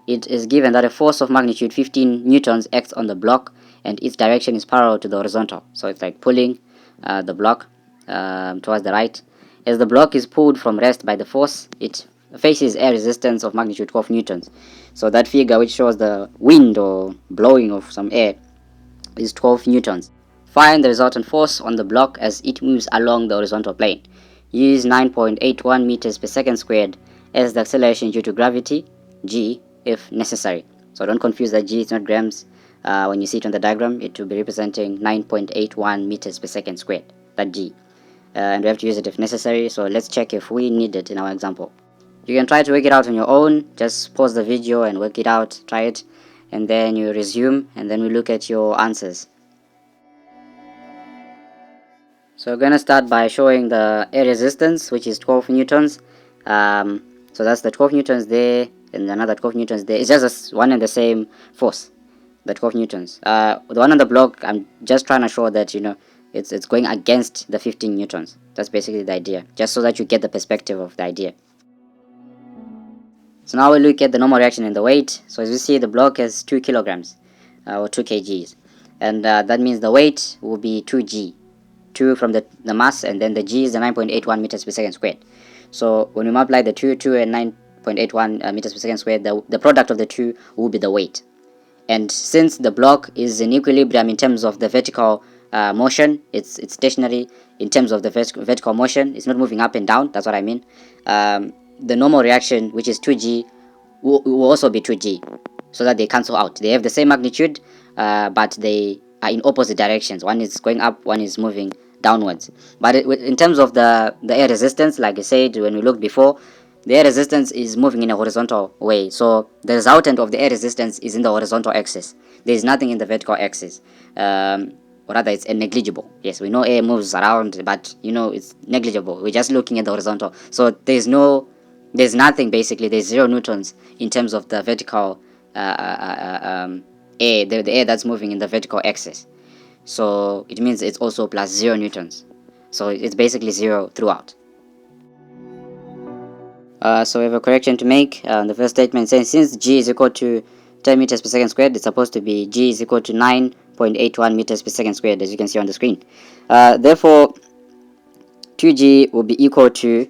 It is given that a force of magnitude 15 newtons acts on the block, and its direction is parallel to the horizontal. So it's like pulling the block towards the right. As the block is pulled from rest by the force, it faces air resistance of magnitude 12 newtons. So that figure, which shows the wind or blowing of some air, is 12 newtons. Find the resultant force on the block as it moves along the horizontal plane. Use 9.81 meters per second squared as the acceleration due to gravity, g, if necessary. So don't confuse that g, it's not grams. When you see it on the diagram, it will be representing 9.81 meters per second squared, that g. And we have to use it if necessary, so let's check if we need it in our example. You can try to work it out on your own. Just pause the video and work it out, try it, and then you resume, and then we look at your answers. So we're going to start by showing the air resistance, which is 12 newtons. So that's the 12 newtons there, and another 12 newtons there. It's just one and the same force, the 12 newtons. The one on the block, I'm just trying to show that, it's going against the 15 newtons. That's basically the idea, just so that you get the perspective of the idea. So now we look at the normal reaction and the weight. So as you see, the block has 2 kilograms or 2 kgs, and that means the weight will be 2g. 2 from the mass, and then the g is the 9.81 meters per second squared. So when we multiply the 2 and 9.81 meters per second squared, the product of the two will be the weight. And since the block is in equilibrium in terms of the vertical motion, it's stationary in terms of the vertical motion, it's not moving up and down, that's what I mean. The normal reaction, which is 2g, will also be 2g, so that they cancel out. They have the same magnitude, but they are in opposite directions. One is going up, one is moving downwards. But in terms of the air resistance, like I said when we looked before, the air resistance is moving in a horizontal way. So the resultant of the air resistance is in the horizontal axis. There is nothing in the vertical axis. Or rather, it's negligible. Yes, we know air moves around, but it's negligible. We're just looking at the horizontal. So there's nothing basically. There's 0 newtons in terms of the vertical air, the air that's moving in the vertical axis. So it means it's also plus 0 newtons. So it's basically 0 throughout. So we have a correction to make. The first statement says since g is equal to 10 meters per second squared, it's supposed to be g is equal to 9.81 meters per second squared, as you can see on the screen. Therefore, 2g will be equal to,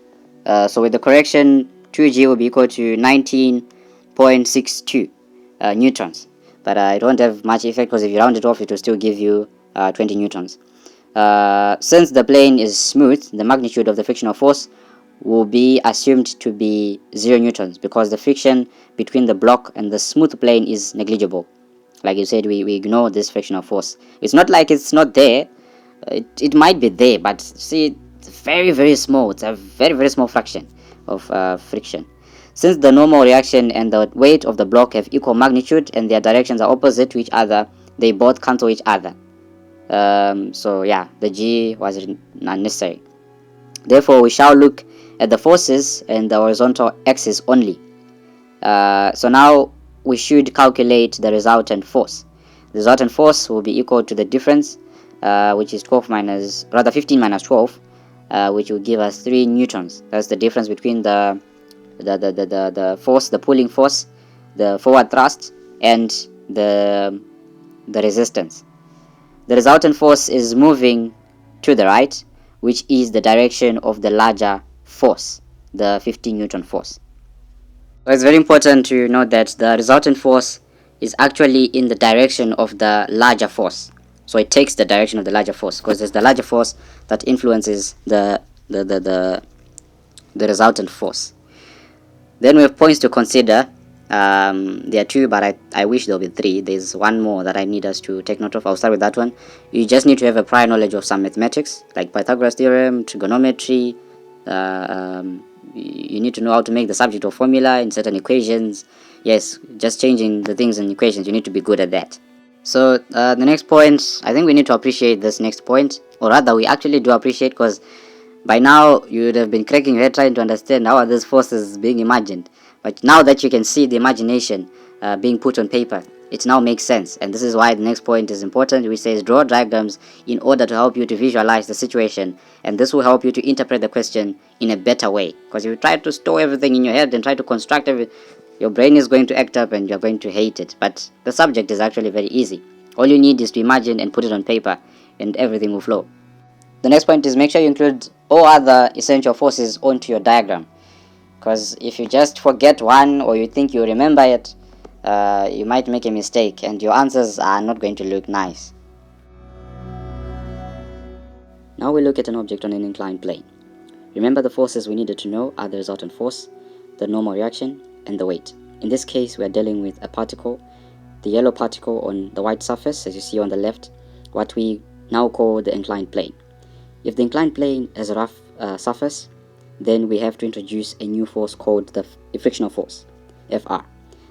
so with the correction, 2g will be equal to 19.62 newtons. But it won't have much effect, because if you round it off, it will still give you 20 newtons. Since the plane is smooth, the magnitude of the frictional force will be assumed to be 0 newtons, because the friction between the block and the smooth plane is negligible. Like you said, we ignore this frictional force. It's not like it's not there. It might be there, but see, it's very, very small. It's a very, very small fraction of friction. Since the normal reaction and the weight of the block have equal magnitude and their directions are opposite to each other, they both cancel each other. So yeah, the g was unnecessary. Therefore, we shall look at the forces and the horizontal axis only. So now we should calculate the resultant force. The resultant force will be equal to the difference, which is 15 minus 12, which will give us 3 newtons. That's the difference between the force, the pulling force, the forward thrust, and the resistance. The resultant force is moving to the right, which is the direction of the larger force, the 15 Newton force. So it's very important to note that the resultant force is actually in the direction of the larger force. So it takes the direction of the larger force because it's the larger force that influences the, the, the, the resultant force. Then we have points to consider. There are two, but I wish there'll be three. There's one more that I need us to take note of. I'll start with that one. You just need to have a prior knowledge of some mathematics, like Pythagoras theorem, trigonometry. You need to know how to make the subject of formula in certain equations. Yes, just changing the things in equations. You need to be good at that. So the next point, I think we need to appreciate this next point, or rather, we actually do appreciate, because by now you would have been cracking your head trying to understand how are these forces being imagined. But now that you can see the imagination being put on paper, it now makes sense. And this is why the next point is important, which says draw diagrams in order to help you to visualize the situation. And this will help you to interpret the question in a better way. Because if you try to store everything in your head and try to construct everything, your brain is going to act up and you're going to hate it. But the subject is actually very easy. All you need is to imagine and put it on paper, and everything will flow. The next point is make sure you include all other essential forces onto your diagram, because if you just forget one or you think you remember it, you might make a mistake and your answers are not going to look nice. Now we look at an object on an inclined plane. Remember, the forces we needed to know are the resultant force, the normal reaction, and the weight. In this case, we are dealing with a particle, the yellow particle on the white surface, as you see on the left, what we now call the inclined plane. If the inclined plane has a rough surface, then we have to introduce a new force called the frictional force, Fr.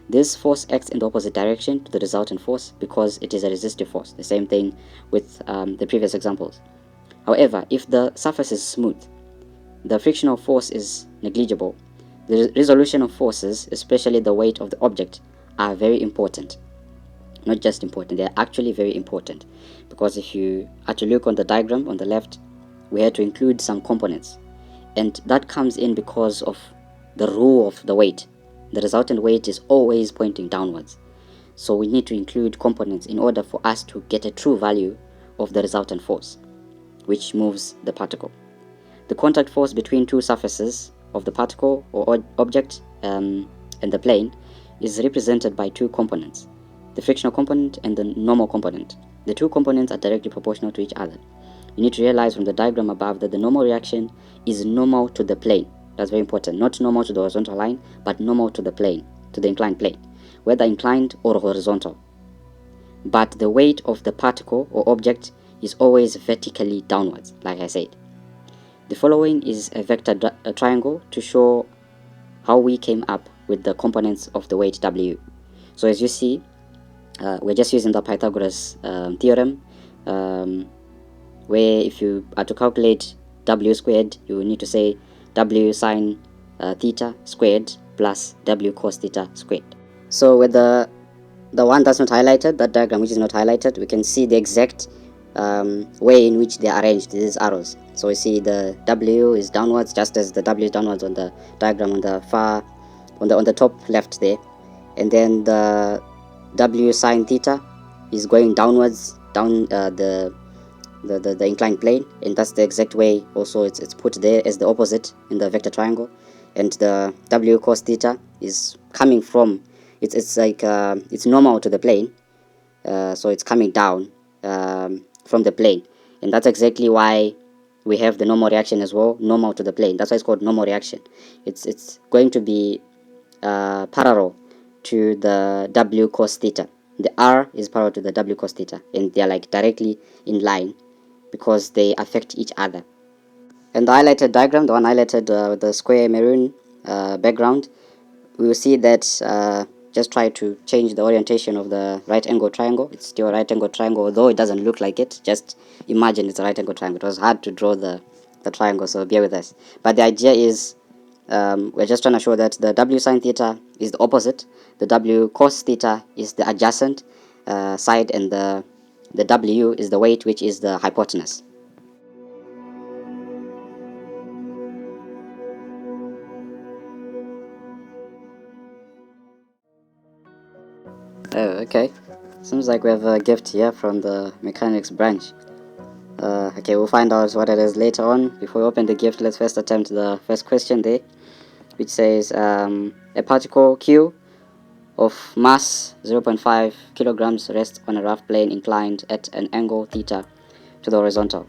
This force acts in the opposite direction to the resultant force because it is a resistive force, the same thing with the previous examples. However, if the surface is smooth, the frictional force is negligible. The resolution of forces, especially the weight of the object, are very important. Not just important, they are actually very important, because if you are to look on the diagram on the left, we had to include some components, and that comes in because of the rule of the weight. The resultant weight is always pointing downwards, so we need to include components in order for us to get a true value of the resultant force, which moves the particle. The contact force between two surfaces of the particle or object and the plane is represented by two components, the frictional component and the normal component. The two components are directly proportional to each other. You need to realize from the diagram above that the normal reaction is normal to the plane. That's very important. Not normal to the horizontal line, but normal to the plane, to the inclined plane, whether inclined or horizontal. But the weight of the particle or object is always vertically downwards, like I said. The following is a vector triangle to show how we came up with the components of the weight W. So as you see, we're just using the Pythagoras theorem, where if you are to calculate W squared, you need to say W sine theta squared plus W cos theta squared. So with the one that's not highlighted, that diagram which is not highlighted, we can see the exact way in which they are arranged, these arrows. So we see the W is downwards, just as the W is downwards on the diagram on the far, on the top left there, and then the W sine theta is going downwards, down the inclined plane, and that's the exact way also it's put there as the opposite in the vector triangle. And the W cos theta is coming from, it's like it's normal to the plane, so it's coming down from the plane, and that's exactly why we have the normal reaction as well, normal to the plane. That's why it's called normal reaction. It's going to be parallel to the W cos theta. The R is parallel to the W cos theta, and they are like directly in line because they affect each other. And the highlighted diagram, the one highlighted with the square maroon background, we will see that just try to change the orientation of the right angle triangle. It's still a right angle triangle, although it doesn't look like it. Just imagine it's a right angle triangle. It was hard to draw the triangle, so bear with us. But the idea is we're just trying to show that the W sine theta is the opposite, the W cos theta is the adjacent side, and the W is the weight, which is the hypotenuse. Okay, seems like we have a gift here from the mechanics branch. Okay, we'll find out what it is later on. Before we open the gift, let's first attempt the first question there, which says a particle Q of mass 0.5 kilograms rests on a rough plane inclined at an angle theta to the horizontal,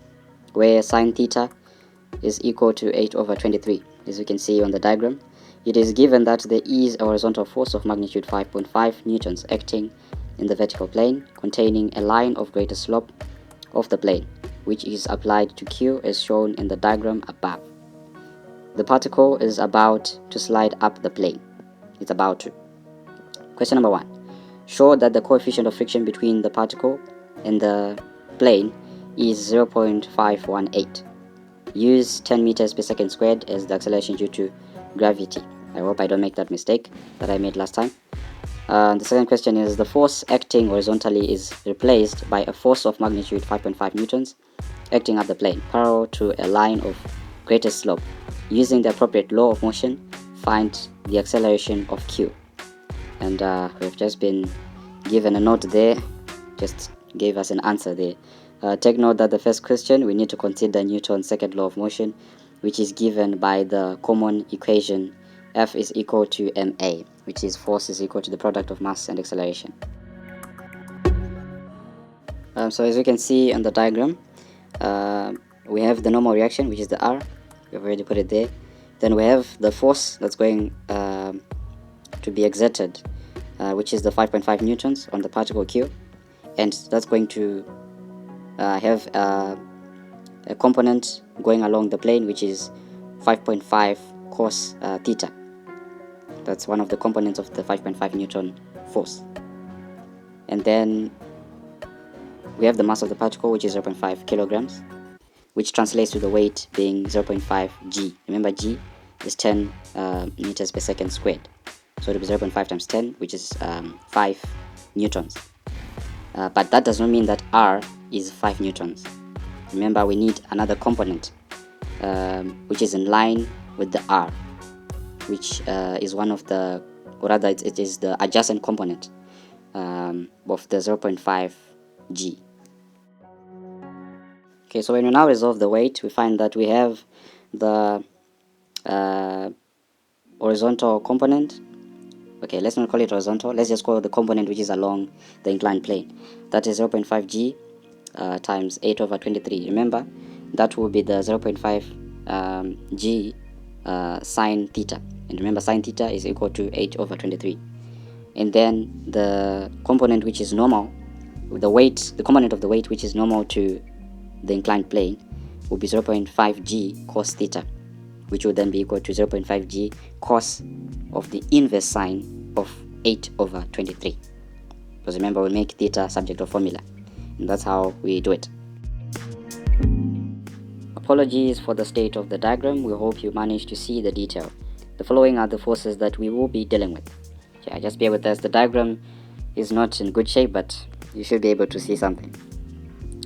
where sine theta is equal to 8 over 23, as you can see on the diagram. It is given that there is a horizontal force of magnitude 5.5 newtons acting in the vertical plane, containing a line of greater slope of the plane, which is applied to Q as shown in the diagram above. The particle is about to slide up the plane. It's about to. Question number 1. Show that the coefficient of friction between the particle and the plane is 0.518. Use 10 meters per second squared as the acceleration due to gravity. I hope I don't make that mistake that I made last time. The second question is the force acting horizontally is replaced by a force of magnitude 5.5 newtons acting up the plane, parallel to a line of greatest slope. Using the appropriate law of motion, find the acceleration of Q. And we've just been given a note there, just gave us an answer there. Take note that the first question, we need to consider Newton's second law of motion, which is given by the common equation F is equal to ma, which is force is equal to the product of mass and acceleration. So as you can see on the diagram, we have the normal reaction, which is the R. We've already put it there. Then we have the force that's going to be exerted, which is the 5.5 newtons on the particle Q, and that's going to have a component going along the plane, which is 5.5 cos theta. That's one of the components of the 5.5 newton force. And then we have the mass of the particle, which is 0.5 kilograms, which translates to the weight being 0.5 g. Remember, g is 10 meters per second squared, so it will be 0.5 times 10, which is 5 newtons. But that does not mean that R is 5 newtons. Remember, we need another component which is in line with the R, which is one of the, or rather it is the adjacent component of the 0.5 g. Okay, so when we now resolve the weight, we find that we have the horizontal component. Okay, let's not call it horizontal, let's just call the component which is along the inclined plane. That is 0.5 g times 8 over 23. Remember, that will be the 0.5 g sine theta. And remember, sine theta is equal to 8 over 23. And then the component which is normal, the weight, the component of the weight which is normal to the inclined plane will be 0.5 g cos theta, which would then be equal to 0.5 g cos of the inverse sine of 8 over 23. Because remember, we make theta subject of formula, and that's how we do it. Apologies for the state of the diagram. We hope you managed to see the detail. The following are the forces that we will be dealing with. Yeah, just bear with us. The diagram is not in good shape, but you should be able to see something.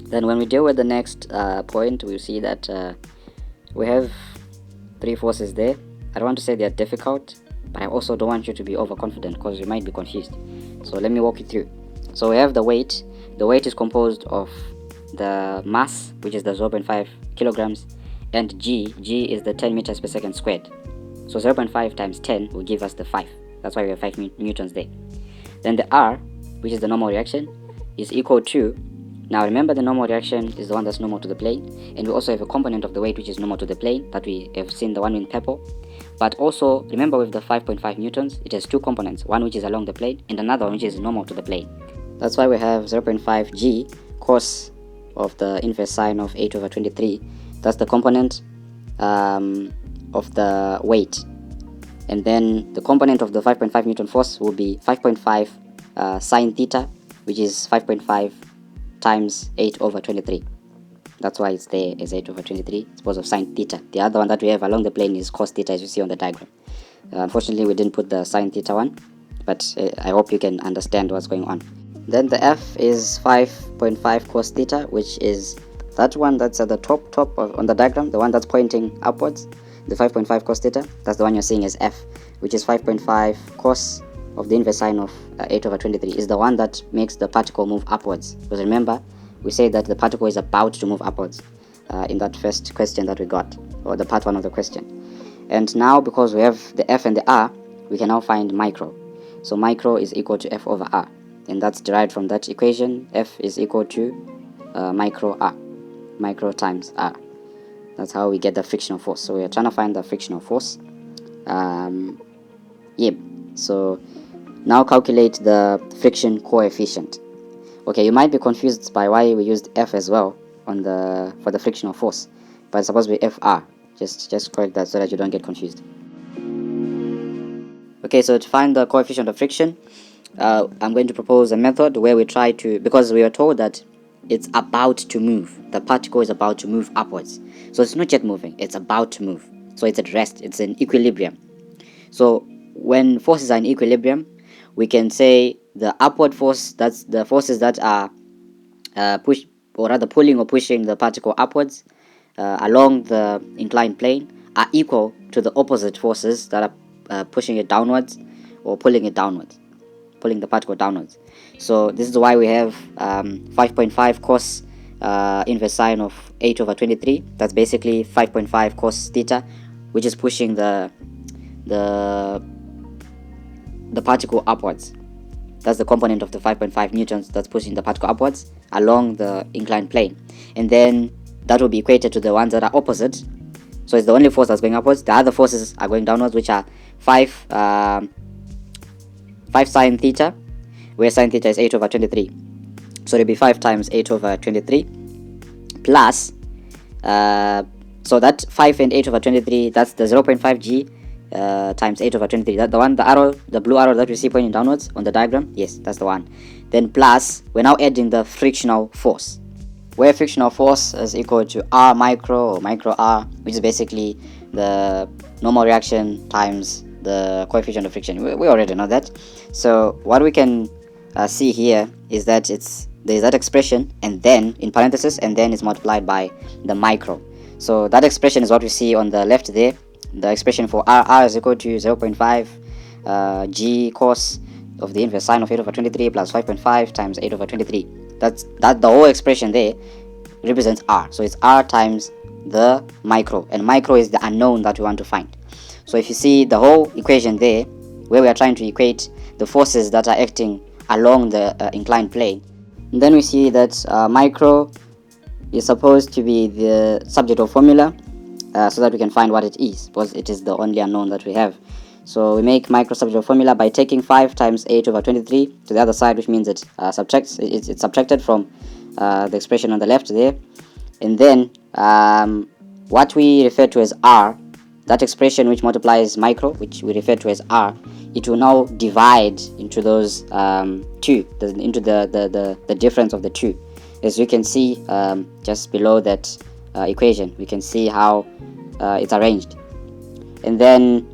Then when we deal with the next point, we'll see that we have 3 forces there. I don't want to say they're difficult, but I also don't want you to be overconfident because you might be confused. So let me walk you through. So we have the weight. The weight is composed of the mass, which is the 0.5 kilograms, and g is the 10 meters per second squared. So 0.5 times 10 will give us the 5. That's why we have 5 newtons there. Then the R, which is the normal reaction, is equal to, now remember, the normal reaction is the one that's normal to the plane, and we also have a component of the weight which is normal to the plane, that we have seen, the one in purple. But also remember, with the 5.5 newtons, it has 2 components, one which is along the plane and another one which is normal to the plane. That's why we have 0.5 g cos of the inverse sine of 8 over 23. That's the component of the weight. And then the component of the 5.5 newton force will be 5.5 sine theta, which is 5.5 times 8 over 23. That's why it's there as 8 over 23. It's because of sine theta. The other one that we have along the plane is cos theta, as you see on the diagram. Unfortunately, we didn't put the sine theta one, but I hope you can understand what's going on. Then the F is 5.5 cos theta, which is that one that's at the top on the diagram, the one that's pointing upwards. The 5.5 cos theta, that's the one you're seeing as F, which is 5.5 cos of the inverse sine of 8 over 23 is the one that makes the particle move upwards. Because remember, we said that the particle is about to move upwards in that first question that we got, or the part 1 of the question. And now, because we have the F and the R, we can now find micro. So micro is equal to F over R, and that's derived from that equation. F is equal to micro R, micro times R. That's how we get the frictional force. So we are trying to find the frictional force. Yep. So now calculate the friction coefficient. Okay, you might be confused by why we used F as well on for the frictional force, but it's supposed to be FR. Just correct that so that you don't get confused. Okay, so to find the coefficient of friction, I'm going to propose a method where we try to, because we are told that it's about to move, the particle is about to move upwards. So it's not yet moving, it's about to move. So it's at rest, it's in equilibrium. So when forces are in equilibrium, we can say the upward force, that's the forces that are pulling or pushing the particle upwards along the inclined plane, are equal to the opposite forces that are pushing it downwards or pulling it downwards, pulling the particle downwards. So this is why we have 5.5 cos inverse sine of 8 over 23. That's basically 5.5 cos theta, which is pushing the particle upwards. That's the component of the 5.5 newtons that's pushing the particle upwards along the inclined plane. And then that will be equated to the ones that are opposite. So it's the only force that's going upwards. The other forces are going downwards, which are 5 sine theta, where sine theta is 8 over 23. So it'll be 5 times 8 over 23 plus, so that 5 and 8 over 23, that's the 0.5 g times 8 over 23. That the one, the arrow, the blue arrow that we see pointing downwards on the diagram. Yes, that's the one. Then plus, we're now adding the frictional force, where frictional force is equal to R micro or micro R, which is basically the normal reaction times the coefficient of friction. We already know that. So what we can see here is that there's that expression, and then in parentheses, and then it's multiplied by the micro. So that expression is what we see on the left there. The expression for R is equal to 0.5 g cos of the inverse sine of 8 over 23 plus 5.5 times 8 over 23. That the whole expression there represents R. So it's R times the micro, and micro is the unknown that we want to find. So if you see the whole equation there, where we are trying to equate the forces that are acting along the inclined plane, and then we see that micro is supposed to be the subject of formula, so that we can find what it is, because it is the only unknown that we have. So we make micro subject of formula by taking 5 times 8 over 23 to the other side, which means it's subtracted from the expression on the left there. And then what we refer to as R, that expression which multiplies micro, which we refer to as R, it will now divide into those into the difference of the two. As you can see just below that equation, we can see how it's arranged. And then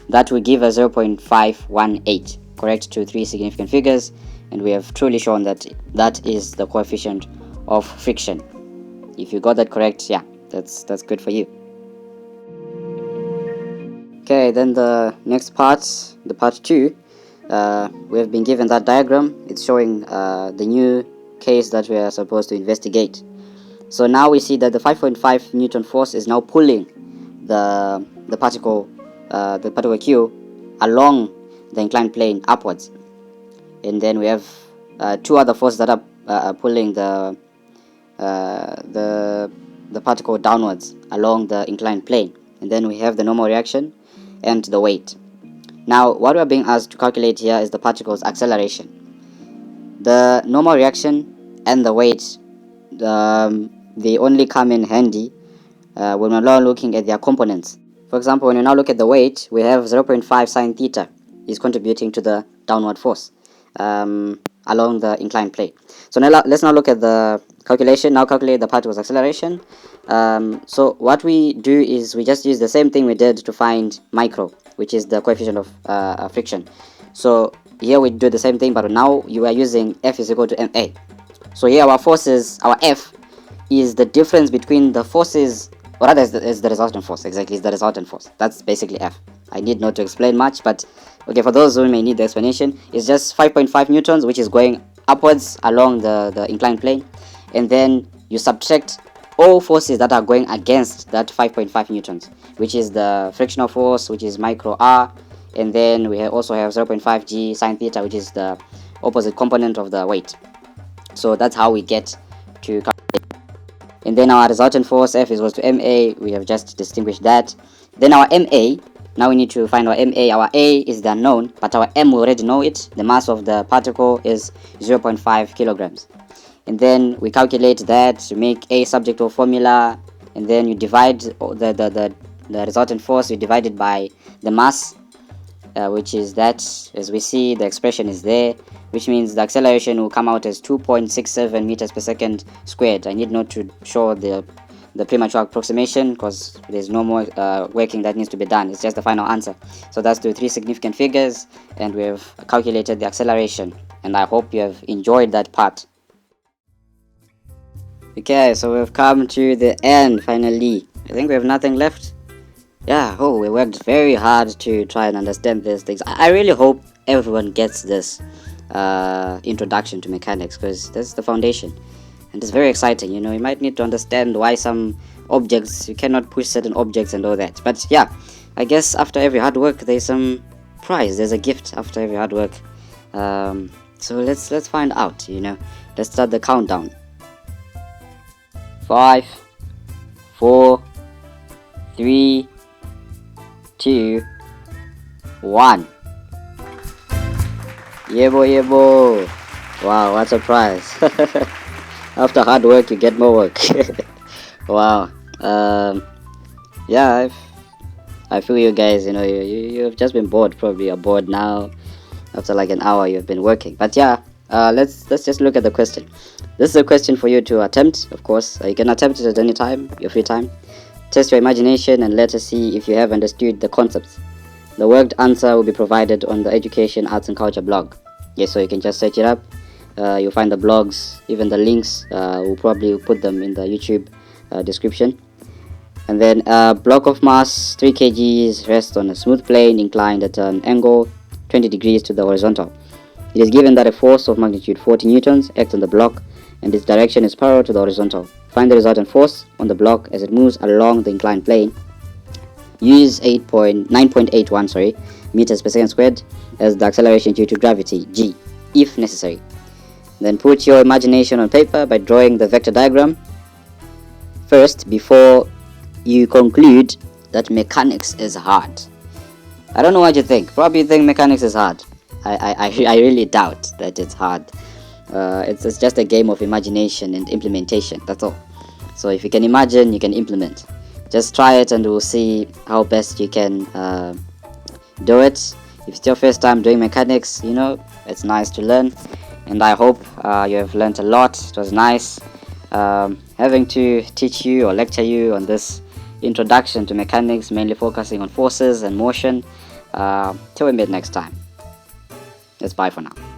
that will give us 0.518, correct to 3 significant figures, and we have truly shown that that is the coefficient of friction. If you got that correct, yeah, that's good for you. Okay, then the next part, the part 2, we have been given that diagram. It's showing the new case that we are supposed to investigate. So now we see that the 5.5 Newton force is now pulling the particle Q along the inclined plane upwards, and then we have two other forces that are pulling the particle downwards along the inclined plane, and then we have the normal reaction and the weight. Now what we are being asked to calculate here is the particle's acceleration. The normal reaction and the weight, they only come in handy when we're now looking at their components. For example, when you now look at the weight, we have 0.5 sine theta is contributing to the downward force along the inclined plane. So now let's now look at the calculation. Now calculate the particle's acceleration. So what we do is we just use the same thing we did to find micro, which is the coefficient of friction. So here we do the same thing, but now you are using F is equal to ma. So here our forces, our F is the difference between the forces, or rather is the resultant force. Exactly, is the resultant force. That's basically F. I need not to explain much, but okay, for those who may need the explanation, it's just 5.5 newtons, which is going upwards along the inclined plane, and then you subtract all forces that are going against that 5.5 newtons, which is the frictional force, which is micro r, and then we also have 0.5 g sine theta, which is the opposite component of the weight. So that's how we get to calculate. And then our resultant force F is equals to ma. We have just distinguished that. Then our ma, now we need to find our ma. Our a is the unknown, but our m we already know it. The mass of the particle is 0.5 kilograms. And then we calculate that to make a subject of formula, and then you divide the resultant force, you divide it by the mass, which is that, as we see, the expression is there, which means the acceleration will come out as 2.67 meters per second squared. I need not to show the premature approximation because there's no more working that needs to be done. It's just the final answer. So that's the three significant figures, and we've calculated the acceleration, and I hope you have enjoyed that part. Okay, so we've come to the end finally. I think we have nothing left. Yeah, we worked very hard to try and understand these things. I really hope everyone gets this introduction to mechanics, because that's the foundation, and it's very exciting. You might need to understand why some objects, you cannot push certain objects and all that. But yeah, I guess after every hard work there's some prize, there's a gift after every hard work. So let's find out. Let's start the countdown. 5, 4, 3, 2, 1. Yebo. Wow, what a prize. After hard work you get more work. Wow. Yeah, I feel you guys. You've just been bored. Probably you're bored now after like an hour you've been working. But yeah, let's just look at the question. This is a question for you to attempt. Of course, you can attempt it at any time, your free time. Test your imagination and let us see if you have understood the concepts. The worked answer will be provided on the Education, Arts and Culture blog. Yes, so you can just search it up. You'll find the blogs, even the links. We'll probably put them in the YouTube description. And then block of mass 3 kgs rests on a smooth plane inclined at an angle 20 degrees to the horizontal. It is given that a force of magnitude 40 newtons acts on the block, and its direction is parallel to the horizontal. Find the resultant force on the block as it moves along the inclined plane. Use 9.81 meters per second squared as the acceleration due to gravity, g, if necessary. Then put your imagination on paper by drawing the vector diagram first before you conclude that mechanics is hard. I don't know what you think. Probably you think mechanics is hard. I really doubt that it's hard. It's just a game of imagination and implementation, that's all. So if you can imagine, you can implement. Just try it and we'll see how best you can do it. If it's your first time doing mechanics, it's nice to learn, and I hope you have learned a lot. It was nice having to teach you or lecture you on this introduction to mechanics, mainly focusing on forces and motion. Till we meet next time. Let's bye for now.